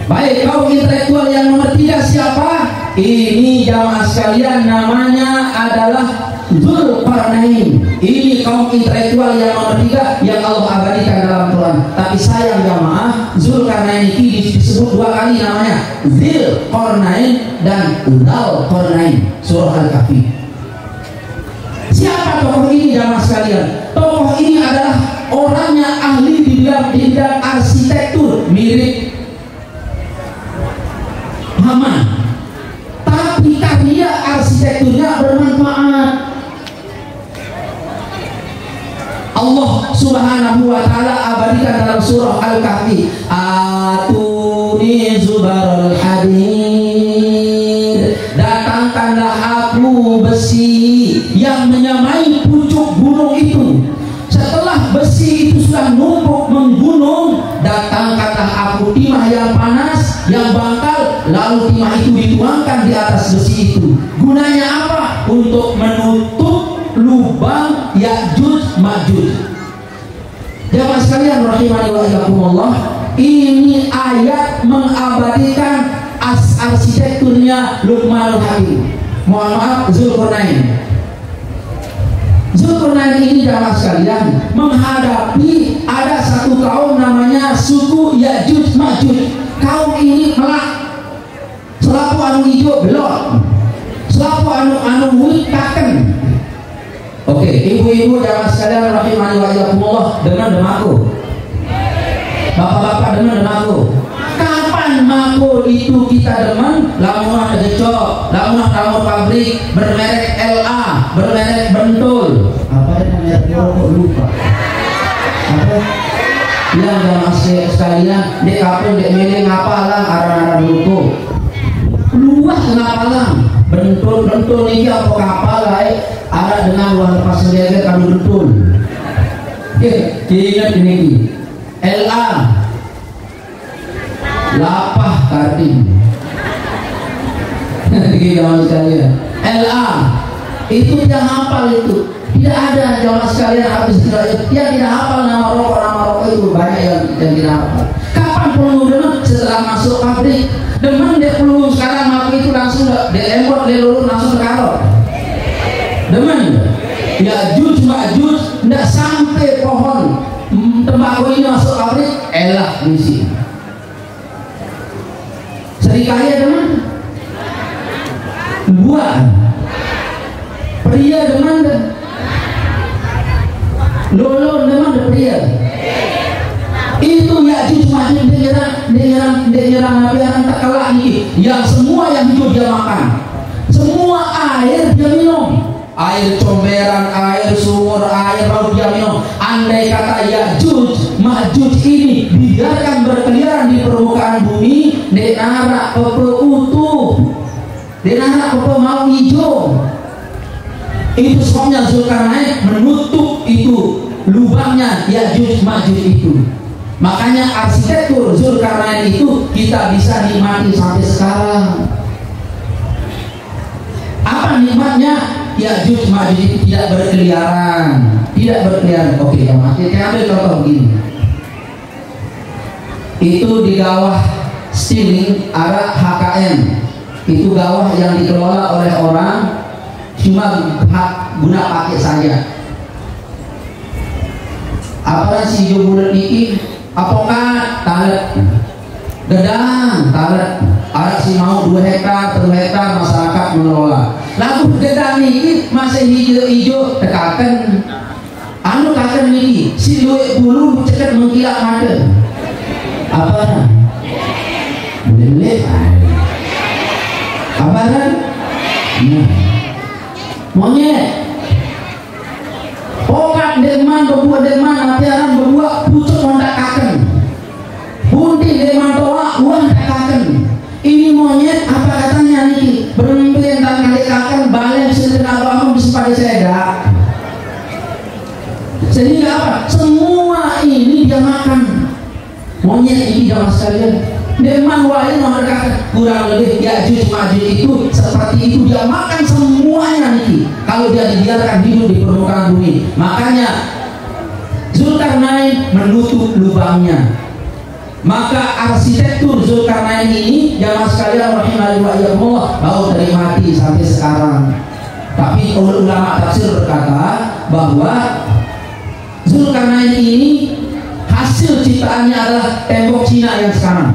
Baik, kaum intelektual yang nomor 3 siapa? Ini jamaah sekalian namanya adalah Dzulqarnain. Ini kaum intelektual yang nomor 3 yang Allah abadikan dalam Quran. Tapi sayang jamaah, Dzulqarnain ini disebut 2 kali namanya, Dzulqarnain dan Dzulqarnain. Surah Al-Kahfi. Siapa tokoh ini jamaah sekalian? Tokoh ini adalah orangnya ahli di bidang di bidang arsitektur mirip Haman, tapi karya arsitekturnya bermanfaat. Allah Subhanahu wa ta'ala abadikan dalam surah Al-Kahfi, atuni zubarul hadid, datangkanlah aku besi yang menyamai pucuk gunung itu. Setelah besi itu sudah numpuk menggunung, datangkanlah aku timah yang panas, yang bangkal, lalu timah itu dituangkan di atas besi itu. Gunanya apa? Untuk menutup lubang Ya'juj Ma'juj. Jamaah sekalian rahimani wa iyyakumullah, ini ayat mengabadikan arsitekturnya Luqmanul Hakim. Mohon maaf, Zulkarnain. Zulkarnain ini jamaah sekalian menghadapi ada satu kaum namanya suku Ya'juj Ma'juj. Kaum ini melak, selaku anu hijau belok, selaku anu wit kaken. Oke, ibu-ibu jamaah sekalian rahimani wa iyyakumullah, dengar demaku. Bapak-bapak dengar demaku. Kapan mako itu kita demen? Lamun ada gecok, lamun pabrik bermerek LA, bermerek Bentul. Apa yang merek rokok lupa? Apa? Yang jamaah sekalian, dek kapung dek milih ngapalang arah-arah dulu. Luas kenapa lang? Bentul ini apa kapal ada dengan luar lepas sendiri kami betul. Ingat ini LA lapah karting. Jamaah sekalian, LA itu tidak hafal itu. Tidak ada jamaah sekalian habis dia tidak hafal nama rokok itu, banyak yang tidak hafal. Kapan perlu demen? Setelah masuk pabrik. Demen dia perlu sekarang maka itu langsung dilempot lelurun langsung terkalor. Demen Ya'juj Ma'juj tidak sampai pohon tembakau ini masuk pabrik, elah misi. Serikaya demen buah, pria demen lolo demen pria. Itu Ya'juj Ma'juj dia nyerang Nabi Adam tak kalah nih. Yang semua yang hidup dia makan, semua air dia minum, air comberan, air sumur, air laut dia minum. Andai kata Ya'juj Ma'juj ini dibiarkan berkeliaran di permukaan bumi, denara pepe utuh, denara pepe mau hijau. Itu sebabnya Zulkarnain menutup itu lubangnya Ya'juj Ma'juj itu. Makanya arsitektur Zulkarnain itu kita bisa nikmati sampai sekarang. Apa nikmatnya? Ya'juj Ma'juj itu tidak berkeliaran, Oke, kita ambil contoh begini. Itu di Gawah Stiling ada HKM. Itu gawah yang dikelola oleh orang cuma hak guna pakai saja. Apa si jobulan ini? Apakah talet gedang talet ada si mau 2 hektar 3 hektar masyarakat mengelola. Lalu gedang ini masih hijau tekakan anu kaken ini si luwek bulu cekat mengkilat mata. Apa boleh apa kan monyet okat deman berbuat deman atiaran berbuat pucuk hondak kaken bunti deman toa uang kaken. Ini monyet apa katanya nih berempin dan kali kaken balik sederhana bangun bisa pada saya. Sehingga apa? Semua ini dia makan. Monyet ini jamaah sekalian. Deman wae nomor kata kurang lebih Ya'juj Ma'juj itu seperti itu, dia makan semuanya nih kalau dia dibiarkan hidup di permukaan bumi. Makanya Zulkarnain menutup lubangnya. Maka arsitektur Zulkarnain ini jamaah sekalian rahimani wa iyyakumullah baru termati sampai sekarang. Tapi ulama tafsir berkata bahwa Zulkarnain ini hasil ciptaannya adalah tembok Cina yang sekarang.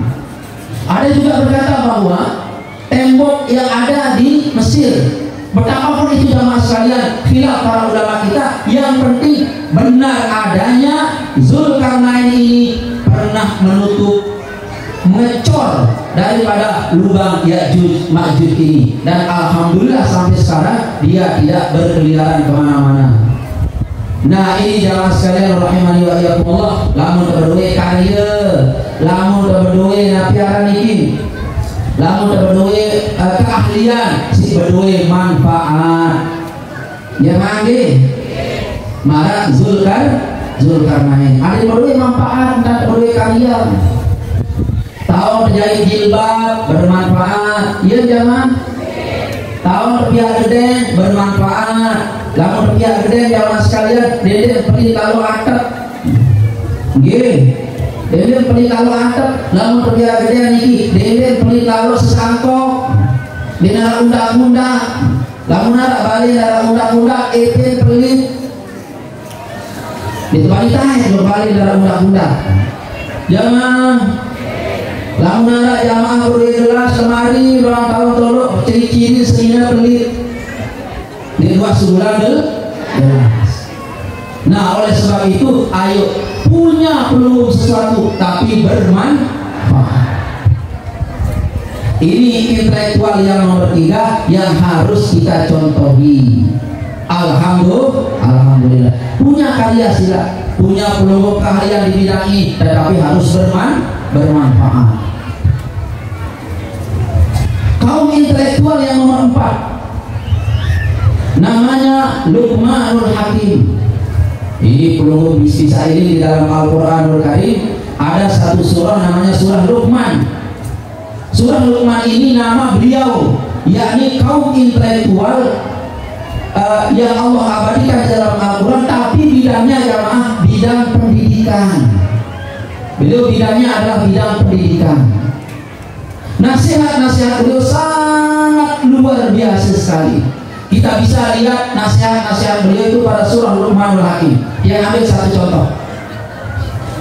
Ada juga berkata bahwa tembok yang ada di Mesir, betapapun itu jamaah sekalian khilaf para ulama kita, yang penting benar adanya Zulkarnain ini daripada lubang Ya'juj Ma'juj ini. Dan alhamdulillah sampai sekarang dia tidak berkeliaran kemana-mana. Nah ini jamaah sekalian rahimani wa iyyakumullah, lamun berdoa karya, lamun berdoa napiaran iki, lamun berdoa keahlian, si berdoa manfaat. Ya mangge. Mara Zulkarnain. Ada berdoa manfaat dan berdoa karya. Tahu terjadi jilbab bermanfaat, ya jamaah. Tahu terbiak gede bermanfaat. Lamun terbiak gede jamaah sekalian, dede pergi kalau atap. Nggih. Dede pergi kalau atap, lamun terbiak gede niki, dede pergi kalau sesangkok. Dina undang-undang. Lamun ada balik dalam undang-undang EP pelit. Di tempat kita berbalik dalam undang-undang. Jamaah. Lamun ada jamaah berjelas lemari orang tahun tolok ciri-ciri sehingga pelit di dua sebulan jelas. Nah oleh sebab itu ayo punya peluang sesuatu tapi bermanfaat. Ini intelektual yang nomor 3 yang harus kita contohi. Alhamdulillah punya karya sila, punya peluang keahlian di bidang ini, tetapi harus bermanfaat. Kaum intelektual yang nomor 4 namanya Luqmanul Hakim. Ini perlu bisa ini di dalam Al-Quranul Karim ada satu surah namanya surah Luqman. Surah Luqman ini nama beliau, yakni kaum intelektual yang Allah abadikan dalam Al-Quran, tapi bidangnya jamaah bidang pendidikan. Beliau bidangnya adalah bidang pendidikan. Nasihat-nasihat beliau sangat luar biasa sekali. Kita bisa lihat nasihat-nasihat beliau itu pada surah Luqmanul Hakim. Yang ambil satu contoh.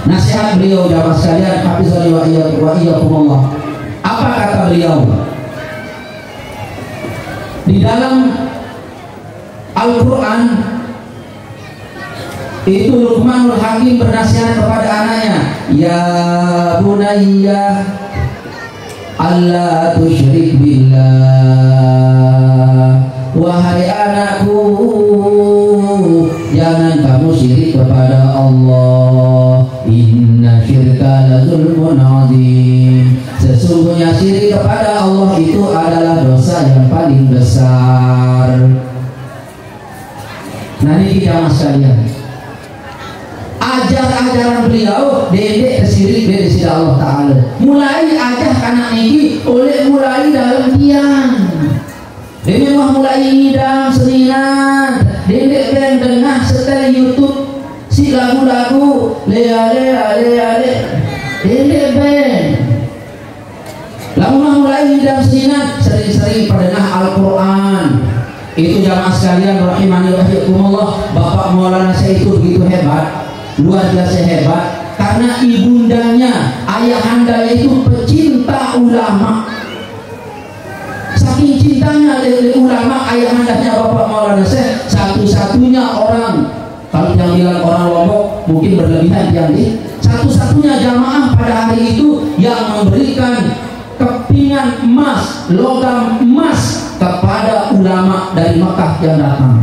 Nasihat beliau jamaah sekalian, hafizani wa iyyakumullah. Apa kata beliau? Di dalam Al-Quran itu Luqmanul Hakim bernasihat kepada anaknya, ya bunayya Allah tusyrik billah. Wahai anakku, jangan kamu syirik kepada Allah. Inna syirka la zulmun azim. Sesungguhnya syirik kepada Allah itu adalah dosa yang paling besar. Nah ini kita sekalian, ajar-ajaran beliau dedek syirik dari sisi Allah Ta'ala. Mulai ajar anak ini oleh mulai dalam diam. Dia memang mulai ngidam seninan. Dedek ben dengar setel YouTube si lagu-lagu le. Dedek ben. Lama mulai ngidam seninan, sering-sering pernah Al-Quran. Itu jamaah sekalian rahimani wa iyyakumullah, Bapak Maulana saya itu begitu hebat, luar biasa hebat, karena ibundanya, ayahandanya itu pecinta ulama. Saking cintanya dari ulama, ayahandanya Bapak Maulana saya satu-satunya orang, kalau yang bilang orang Lombok mungkin berlebihan yang di satu-satunya jamaah pada hari itu yang memberikan kepingan emas, logam emas kepada ulama dari Mekah yang datang.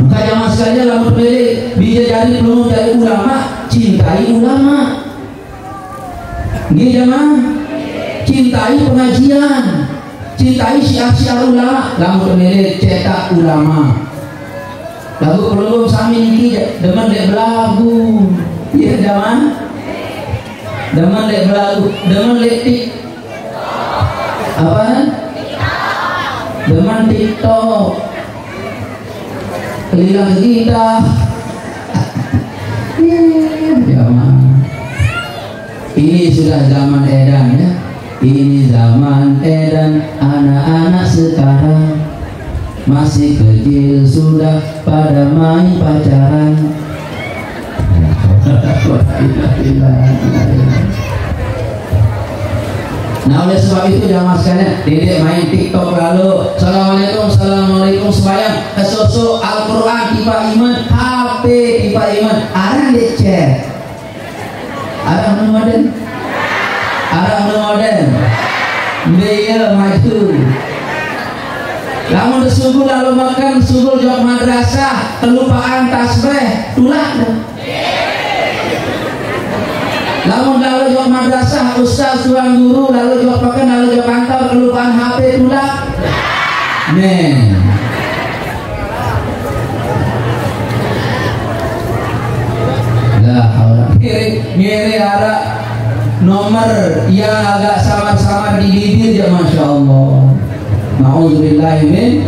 Maka jamaah sekalian lamun pilih bisa jadi penuh dari ulama, cintai ulama. Nggih jamaah, cintai pengajian, cintai syiar-syiar ulama. Lamun pilih cetak ulama. Lagu belum sami niki demen dek belagu. Iya jamaah. Demen dek belagu, demen dek apa? Demen TikTok, kelilang kita. Zaman ini sudah zaman edan ya. Ini zaman edan, anak-anak sekarang masih kecil sudah pada main pacaran. Nah oleh sebab itu jamaah sekalian, dedek main TikTok lalu Assalamualaikum sembahyang kesosok Al-Quran tiba iman HP tiba iman arang dek chat arang nomaden Ada model. Dia maju. Lamun subuh lalu makan subuh jawab madrasah kelupaan tasbih tulak. Lamun lalu jawab madrasah ustaz tuan guru lalu jawab makan lalu jawab kantor kelupaan HP tulak. Lah haula ngiri arah nomor yang agak samar-samar di bibir ya masya Allah. Na'udzubillah min.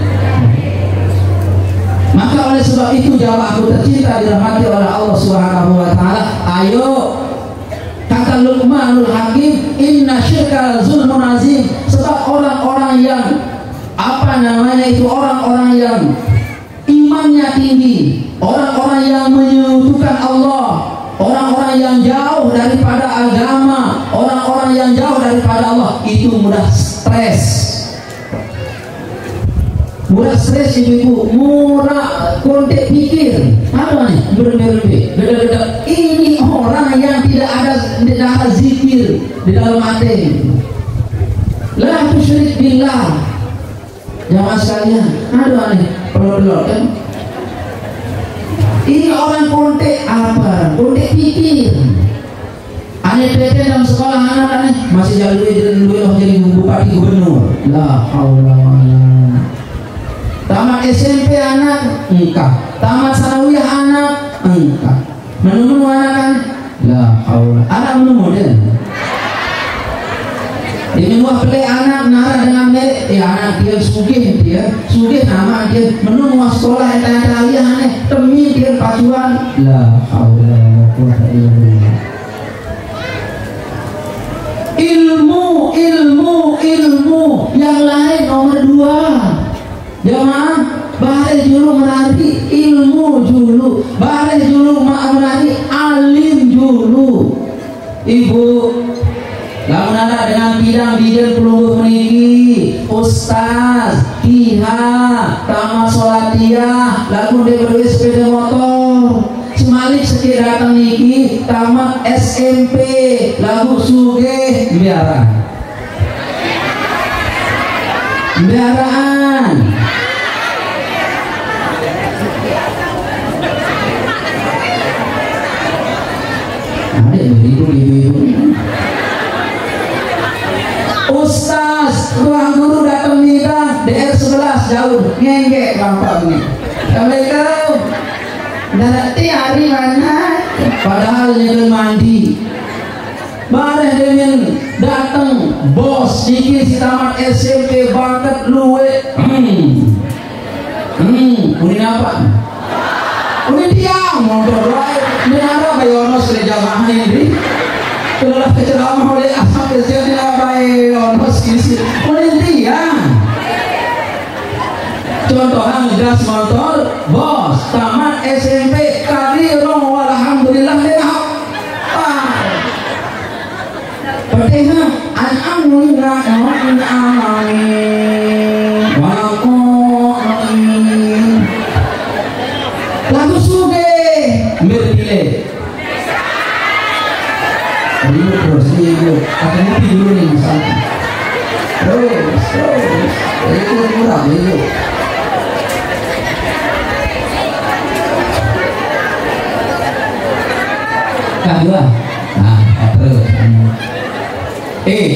Maka oleh sebab itu jamaahku tercinta dirahmati oleh Allah Subhanahu wa taala, ayo kata Luqmanul Hakim, inna syirka zulmun azim. Sebab orang-orang yang orang-orang yang imannya tinggi, orang-orang yang menyekutukan Allah, orang-orang yang jauh daripada agama, orang-orang yang jauh daripada Allah itu mudah stres. Murah stres ibu-ibu, murah kontek pikir. Apa nih? Beda-beda. Ini orang yang tidak ada zikir di dalam hati. La tusyrik billah. Jamaah sekalian, ada nih pelor-pelor kan? Ini orang kontek apa? Kontek pikir. Aneh PT dalam sekolah anak aneh masih jalur jadi bupati gubernur. La haula wala. Tamat SMP anak engkau, tamat sanawiyah anak engkau, menemu anak kan? La haula. Anak menemu dia. Ini muah beli anak nara dengan merek, anak dia sugih nama dia menemu sekolah yang tanya aneh demi dia pacuan. La haula wala quwwata illa billah. Ilmu yang lain nomor 2. Jamaah bahare julu menari ilmu julu, bahare julu menari alim julu. Ibu lamun ada dengan bidang pelungguh meniki ustaz kiha tamat sholatiyah lagu dia berdua sepeda motor semalik sekir datang niki tamat SMP lagu sugih biaraan ustaz, ruang guru datang nikah DR 11 jauh ngengek gampang nih. Assalamualaikum. Nanti hari mana? Padahal dia mandi. Bareh dengan datang bos sikit si tamat SMP bakat luwe. Unin apa? Unin diam motor lain. Dengar bayono sudah jamaah ini. Telah keceramah oleh asal kesian bayono sisi. Unin diam. Contohnya gas motor bos tamat SMP kali rong walhamdulillah lehak. Pertama alhamdulillah rabbil alamin wa qamin lagu suge mirpile ini terus ini akan dulu nih misalnya terus itu murah itu kedua terus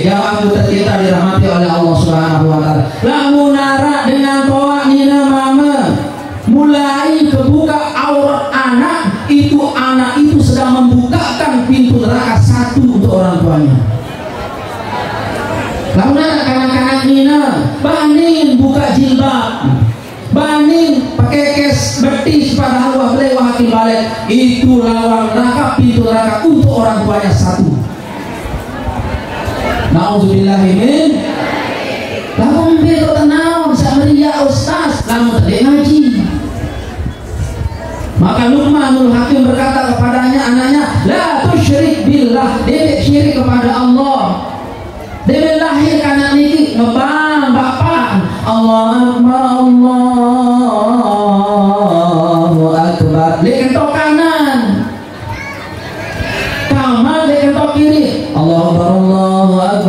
jawab tercinta dirahmati oleh Allah Subhanahu wa taala. Lamun nara dengan toa nina mama mulai kebuka aurat anak itu sedang membukakan pintu neraka satu untuk orang tuanya. Lamun nara kanak-kanak nina banin buka jilbab, banin pakai kes betis pada Allah belewah balik itu lawang neraka pintu neraka untuk orang tuanya satu. Na'udzubillahimin. Lamun beto tenang samria ustaz lamun tadi ngaji. Maka Luqmanul Hakim berkata kepadanya anaknya, la tusyrik billah, debek syirik kepada Allah. Debek lahir kana niki ngebang bapak Allah Akbar Allahu Akbar lekentok kanan tamat lekentok kiri Allahu Akbar Allahu Akbar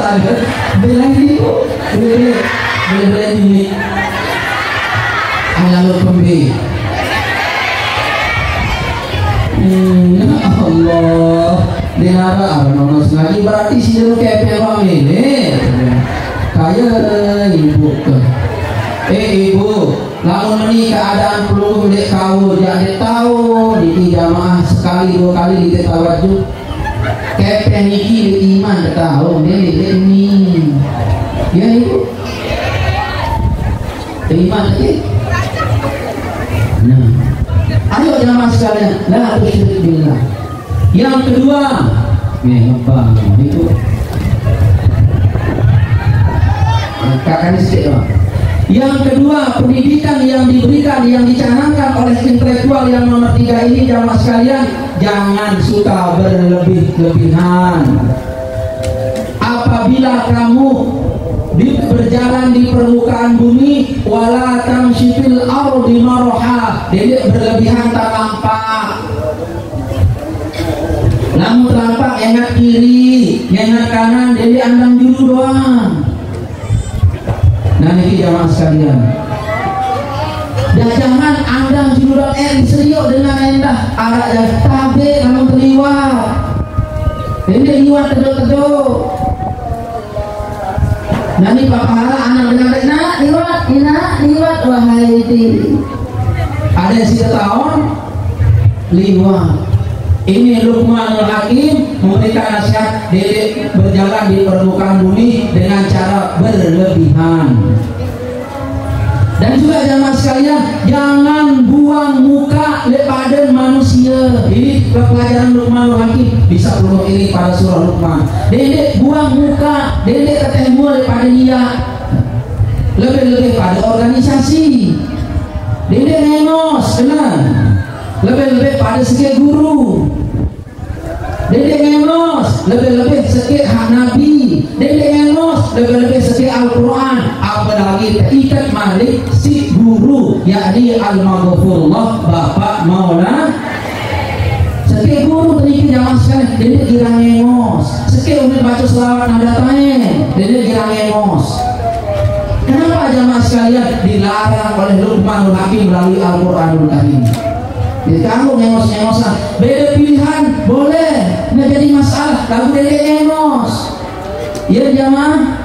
ada belain ibu belain ini lalu kembali ya Allah dinara nono sengaja berarti sih dulu kayak perawat ini kayak ibu ibu lamun ini keadaan perlu dek kau jadi tahu di jamaah sekali dua kali di tawajud kepeng iki iman tahu dia ini ya ibu iman lagi nah ayo jamaah sekalian lah harus syirik billah yang kedua ngepang itu kakak sedikit dong. Yang kedua, pendidikan yang diberikan, yang dicanangkan oleh intelektual yang nomor 3 ini jamaah sekalian, jangan suka berlebih-lebihan. Apabila kamu berjalan di permukaan bumi, wala tamshi fil ardi maraha, jadi berlebihan tak nampak. Namun terlampak engat kiri, engat kanan, jadi andang juru doang. Nah ini jamaah sekalian, dan jangan andang juluran serius dengan endah arak dan tabe namun terliwat ini liwat tedok-tedok. Nah ini bapak hara anak dengar liwat wahai itu ada yang sudah tahun liwat. Ini Luqmanul Hakim memberikan nasihat dedek berjalan di permukaan bumi dengan cara berlebihan. Dan juga jamaah sekalian, jangan buang muka daripada manusia. Ini pelajaran Luqmanul Hakim bisa perlu ini pada surah Luqman. Dedek buang muka, dedek ketemu daripada dia. Lebih-lebih pada organisasi. Dedek nengos, kenal. Lebih-lebih pada segi guru, dedek ngemos, lebih-lebih segi hak Nabi, dedek ngemos, lebih-lebih segi Al-Quran, apalagi terikat malik si guru, yakni Al-Maghfurullah Bapak Maulana. Segi guru tadi jamaah sekalian, dedek girang ngemos, segi umur baca selawat nadatanya, dedek girang ngemos. Kenapa jamaah sekalian dilarang oleh Luqmanul Hakim melalui Al-Quranul Karim? Jadi kamu ngengos-ngengosan beda pilihan boleh nggak jadi masalah kamu dede ngengos ya jamaah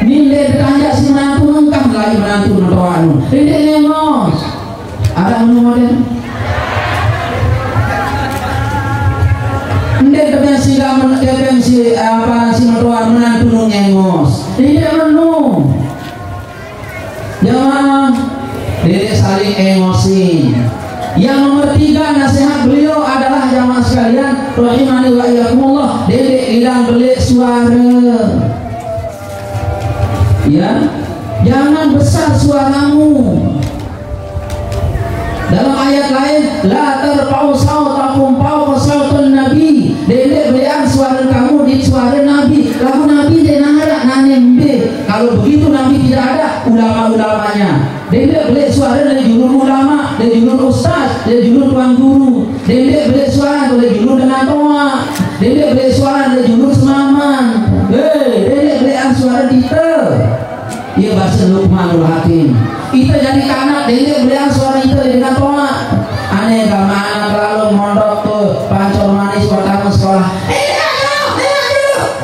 nilai bertanya si menantu engkau lagi menantu mentoanu dede ngengos ada menu model ndek tapi si gamen si apa si mentoan menantu ngengos dede menu jamaah dede saling emosi. Yang nomor 3 nasihat beliau adalah jamaah sekalian rahimani wa iyyakumullah, dedek hilang belik suara. Ya, jangan besar suaramu. Dalam ayat lain, la tarfa'u sautakum fawqa sautin nabi. Dedek belian suara kamu di suara nabi. Lagu nabi denara nanembe. Kalau begitu nabi tidak ada ulama-ulamanya. Dedek belik suara dari julur ulama, dari julur ustaz, dari julur tuan guru. Dedek belik suara dari julur dengan toa. Dedek belik suara dari julur semaman. Dedek belian suara kita. Ia bahasa Luqmanul Hakim. Kita jadi kanak, dedek belian suara kita dengan toa. Aneh kemana kalau mondok ke Pancor Manis pertama sekolah.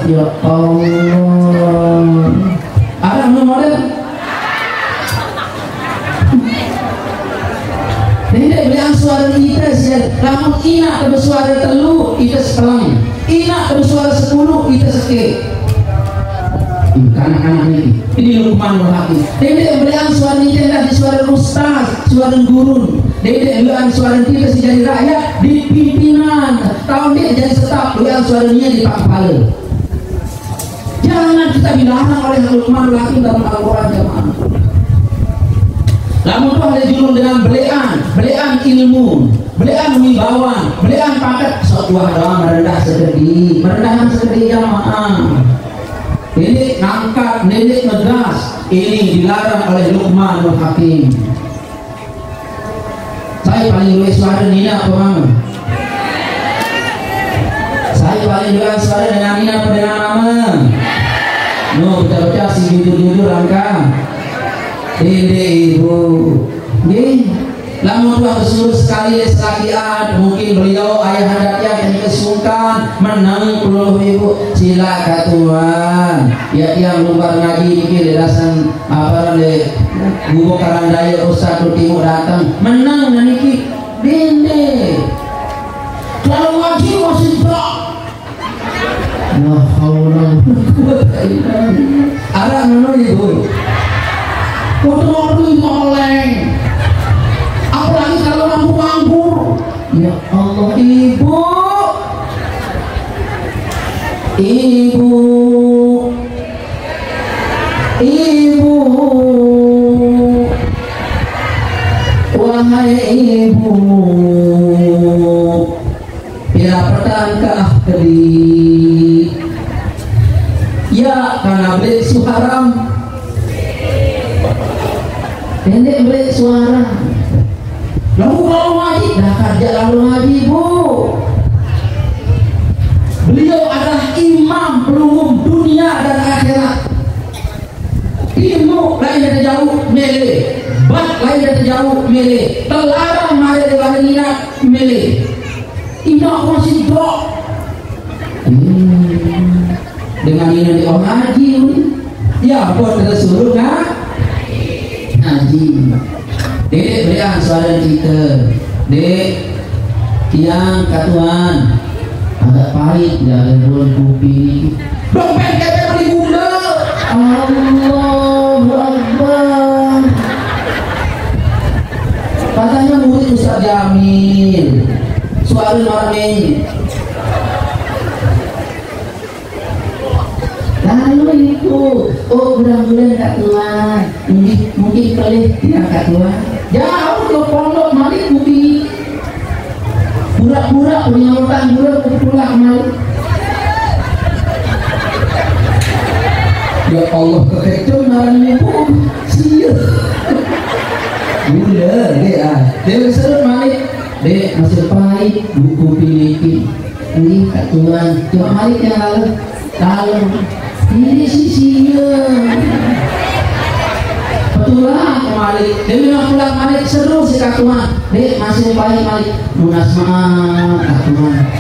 Ya Allah. Ada model. Dedek belian suara kita sih. Namun ina bersuara telu kita sepelang. Ina bersuara 10 kita sekek. Anak-anak ini Luqmanul Hakim. Dedek belian suara kita di suara ustaz, suara guru. Dedek belian suara kita si jadi rakyat di pimpinan. Tahun dia jadi staf belian suaranya di Pak Kepala. Jangan kita dilarang oleh Luqmanul Hakim dalam Al-Quran jamaah. Namun tuh ada judul dengan belian ilmu, belian wibawa, belian paket sebuah doang merendah sedikit, merendahan sedikit jamaah. Ini ngangkat, nenek ngegas, ini dilarang oleh Luqmanul Hakim. Saya paling luas suara Nina apa mana? Saya paling luas suara dengan Nina apa dengan nama? No, baca-baca si jujur-jujur angka. Dede ibu. Nggih. Lamun dua bersuruh sekali selakian, mungkin beliau ayah handaknya yang kesungkan menang puluh ibu sila katuan. Ya yang luar ngaji dikit derasan apa le gubuk karandaya Ustaz Timur datang menang naniki dende. Kalau ngaji masih tak. Wah, Allah kuat ini. Ada nono ibu. Waktu itu oleng. Apalagi kalau nganggur. Ya Allah, ibu. Ibu. Ibu. Wahai ibu. Ya petangkah kedi. Ya karena beli suharam. Pendek beli suara. Lalu kalau ngaji, dah kerja lalu ngaji bu. Beliau adalah imam pelumum dunia dan akhirat. Ilmu lain dari jauh mele, bat lain dari jauh mele, telarang mari dari minat mele. Tidak masih dok. Dengan ini di ngaji, ya buat kita suruh ngaji. Dek berian suara kita. Dek tiang katuan agak pahit jalan bulan kopi. Dompet kita beli gula. Allahu Akbar. Katanya murid Ustaz Jamil. Suara marahnya. Lalu itu, oh bulan-bulan tak tua, mungkin boleh tidak tak tua. Jauh ke pondok malik bukti, pura-pura punya utang dulu pulang malik. Ya Allah kekecoh namanya pun siap. Gula dia, dia seru malik, dia masih pahit buku pilih ini tak tuan, cuma malik yang lalu. Ini sisinya betulan kembali dia memang pulang malik seru si katuan dek masih baik malik lunas maaf katuan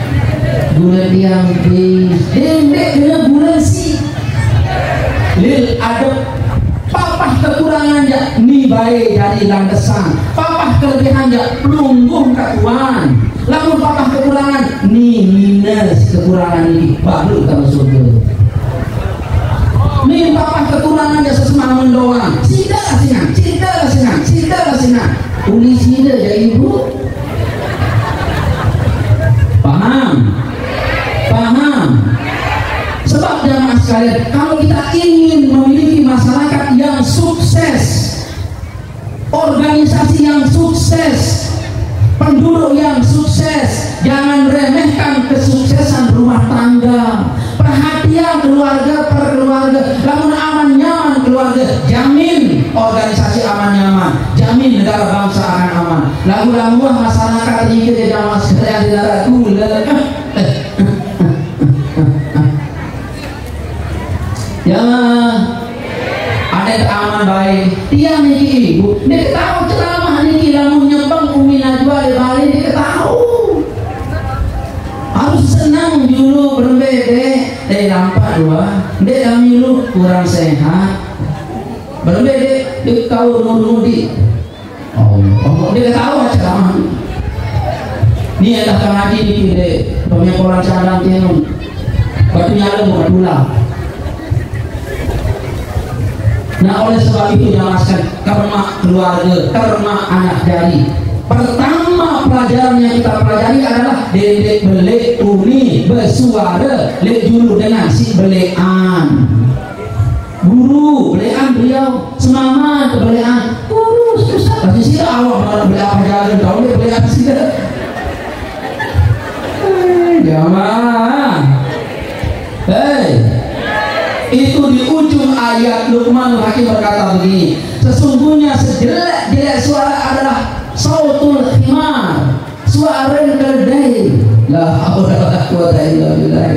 bulan tiang bis dek dengan bulan si lil ada papah kekurangan ya ni baik dari landesan papah kelebihan ya pelunggung katuan lalu papah kekurangan ni minus kekurangan ini baru kita surga. Nih papa kekurangan jasa semalam doang. Sida senang. Uli sida ya ibu. Paham. Sebab jamaah sekalian, kalau kita ingin memiliki masyarakat yang sukses, organisasi yang sukses, penduduk yang sukses, jangan remehkan kesuksesan rumah tangga. Perhatian keluarga per keluarga, namun aman nyaman keluarga, jamin organisasi aman nyaman, jamin negara bangsa akan aman. Lagu-lagu masyarakat ini di dalam sekalian di darat gula. Ya, ada aman baik. Dia niki ibu, dia tahu ceramah niki lamun nyembang umi najwa di Bali dia tahu. Harus senang dulu berbeda. Dia nampak dua, dia dulu kurang sehat. Berbeda, dia tahu nudi. Oh, dia tahu ceramah. Ini adalah pengaji di kiri, pemikolan cadang tenun. Batunya ada bukan pulang. Nah oleh sebab itu jelaskan karma keluarga, karma anak jari. Pertama pelajaran yang kita pelajari adalah dedek belek uni bersuara lek julu dengan si belekan. Guru belekan beliau semangat belekan. Guru susah pasti sih awak malah belek apa jalan tahu dia belekan sih. Jamaah. Itu di ujung ayat Luqmanul Hakim berkata begini, sesungguhnya sejelek-jelek suara adalah sautul himar, suara keledai. La haula wala quwwata illa billah.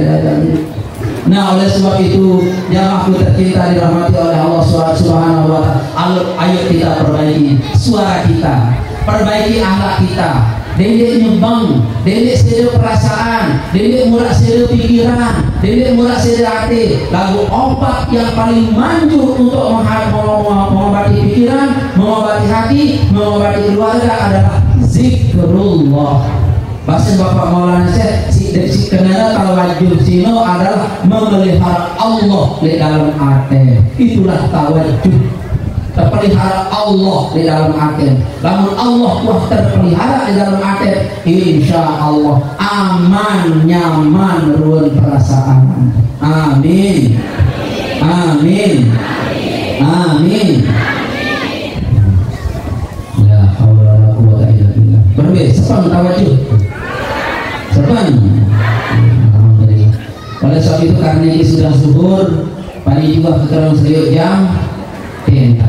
Nah, oleh sebab itu jamaahku tercinta dirahmati oleh Allah Subhanahu wa taala, ayo kita perbaiki suara kita, perbaiki akhlak kita. Dendek nyumbang, dendek sedih perasaan, dendek murah sedih pikiran, dendek murah sedih hati. Lagu obat yang paling manjur untuk mengobati pikiran, mengobati hati, mengobati keluarga adalah zikrullah. Bahasa Bapak Maulana Syekh, si kenana tawajjuh sino adalah memelihara Allah di dalam hati. Itulah tawajjuh, terpelihara Allah di dalam hati. Namun Allah telah terpelihara di dalam hati, insya Allah aman, nyaman, ruang perasaan. Amin. Amin. Amin. Ya haula wala quwwata illa billah. Berbeda, sepang tawajjuh. Sepang. Alhamdulillah. Oleh sebab itu karena ini sudah zuhur, pagi juga keterang serius jam 10.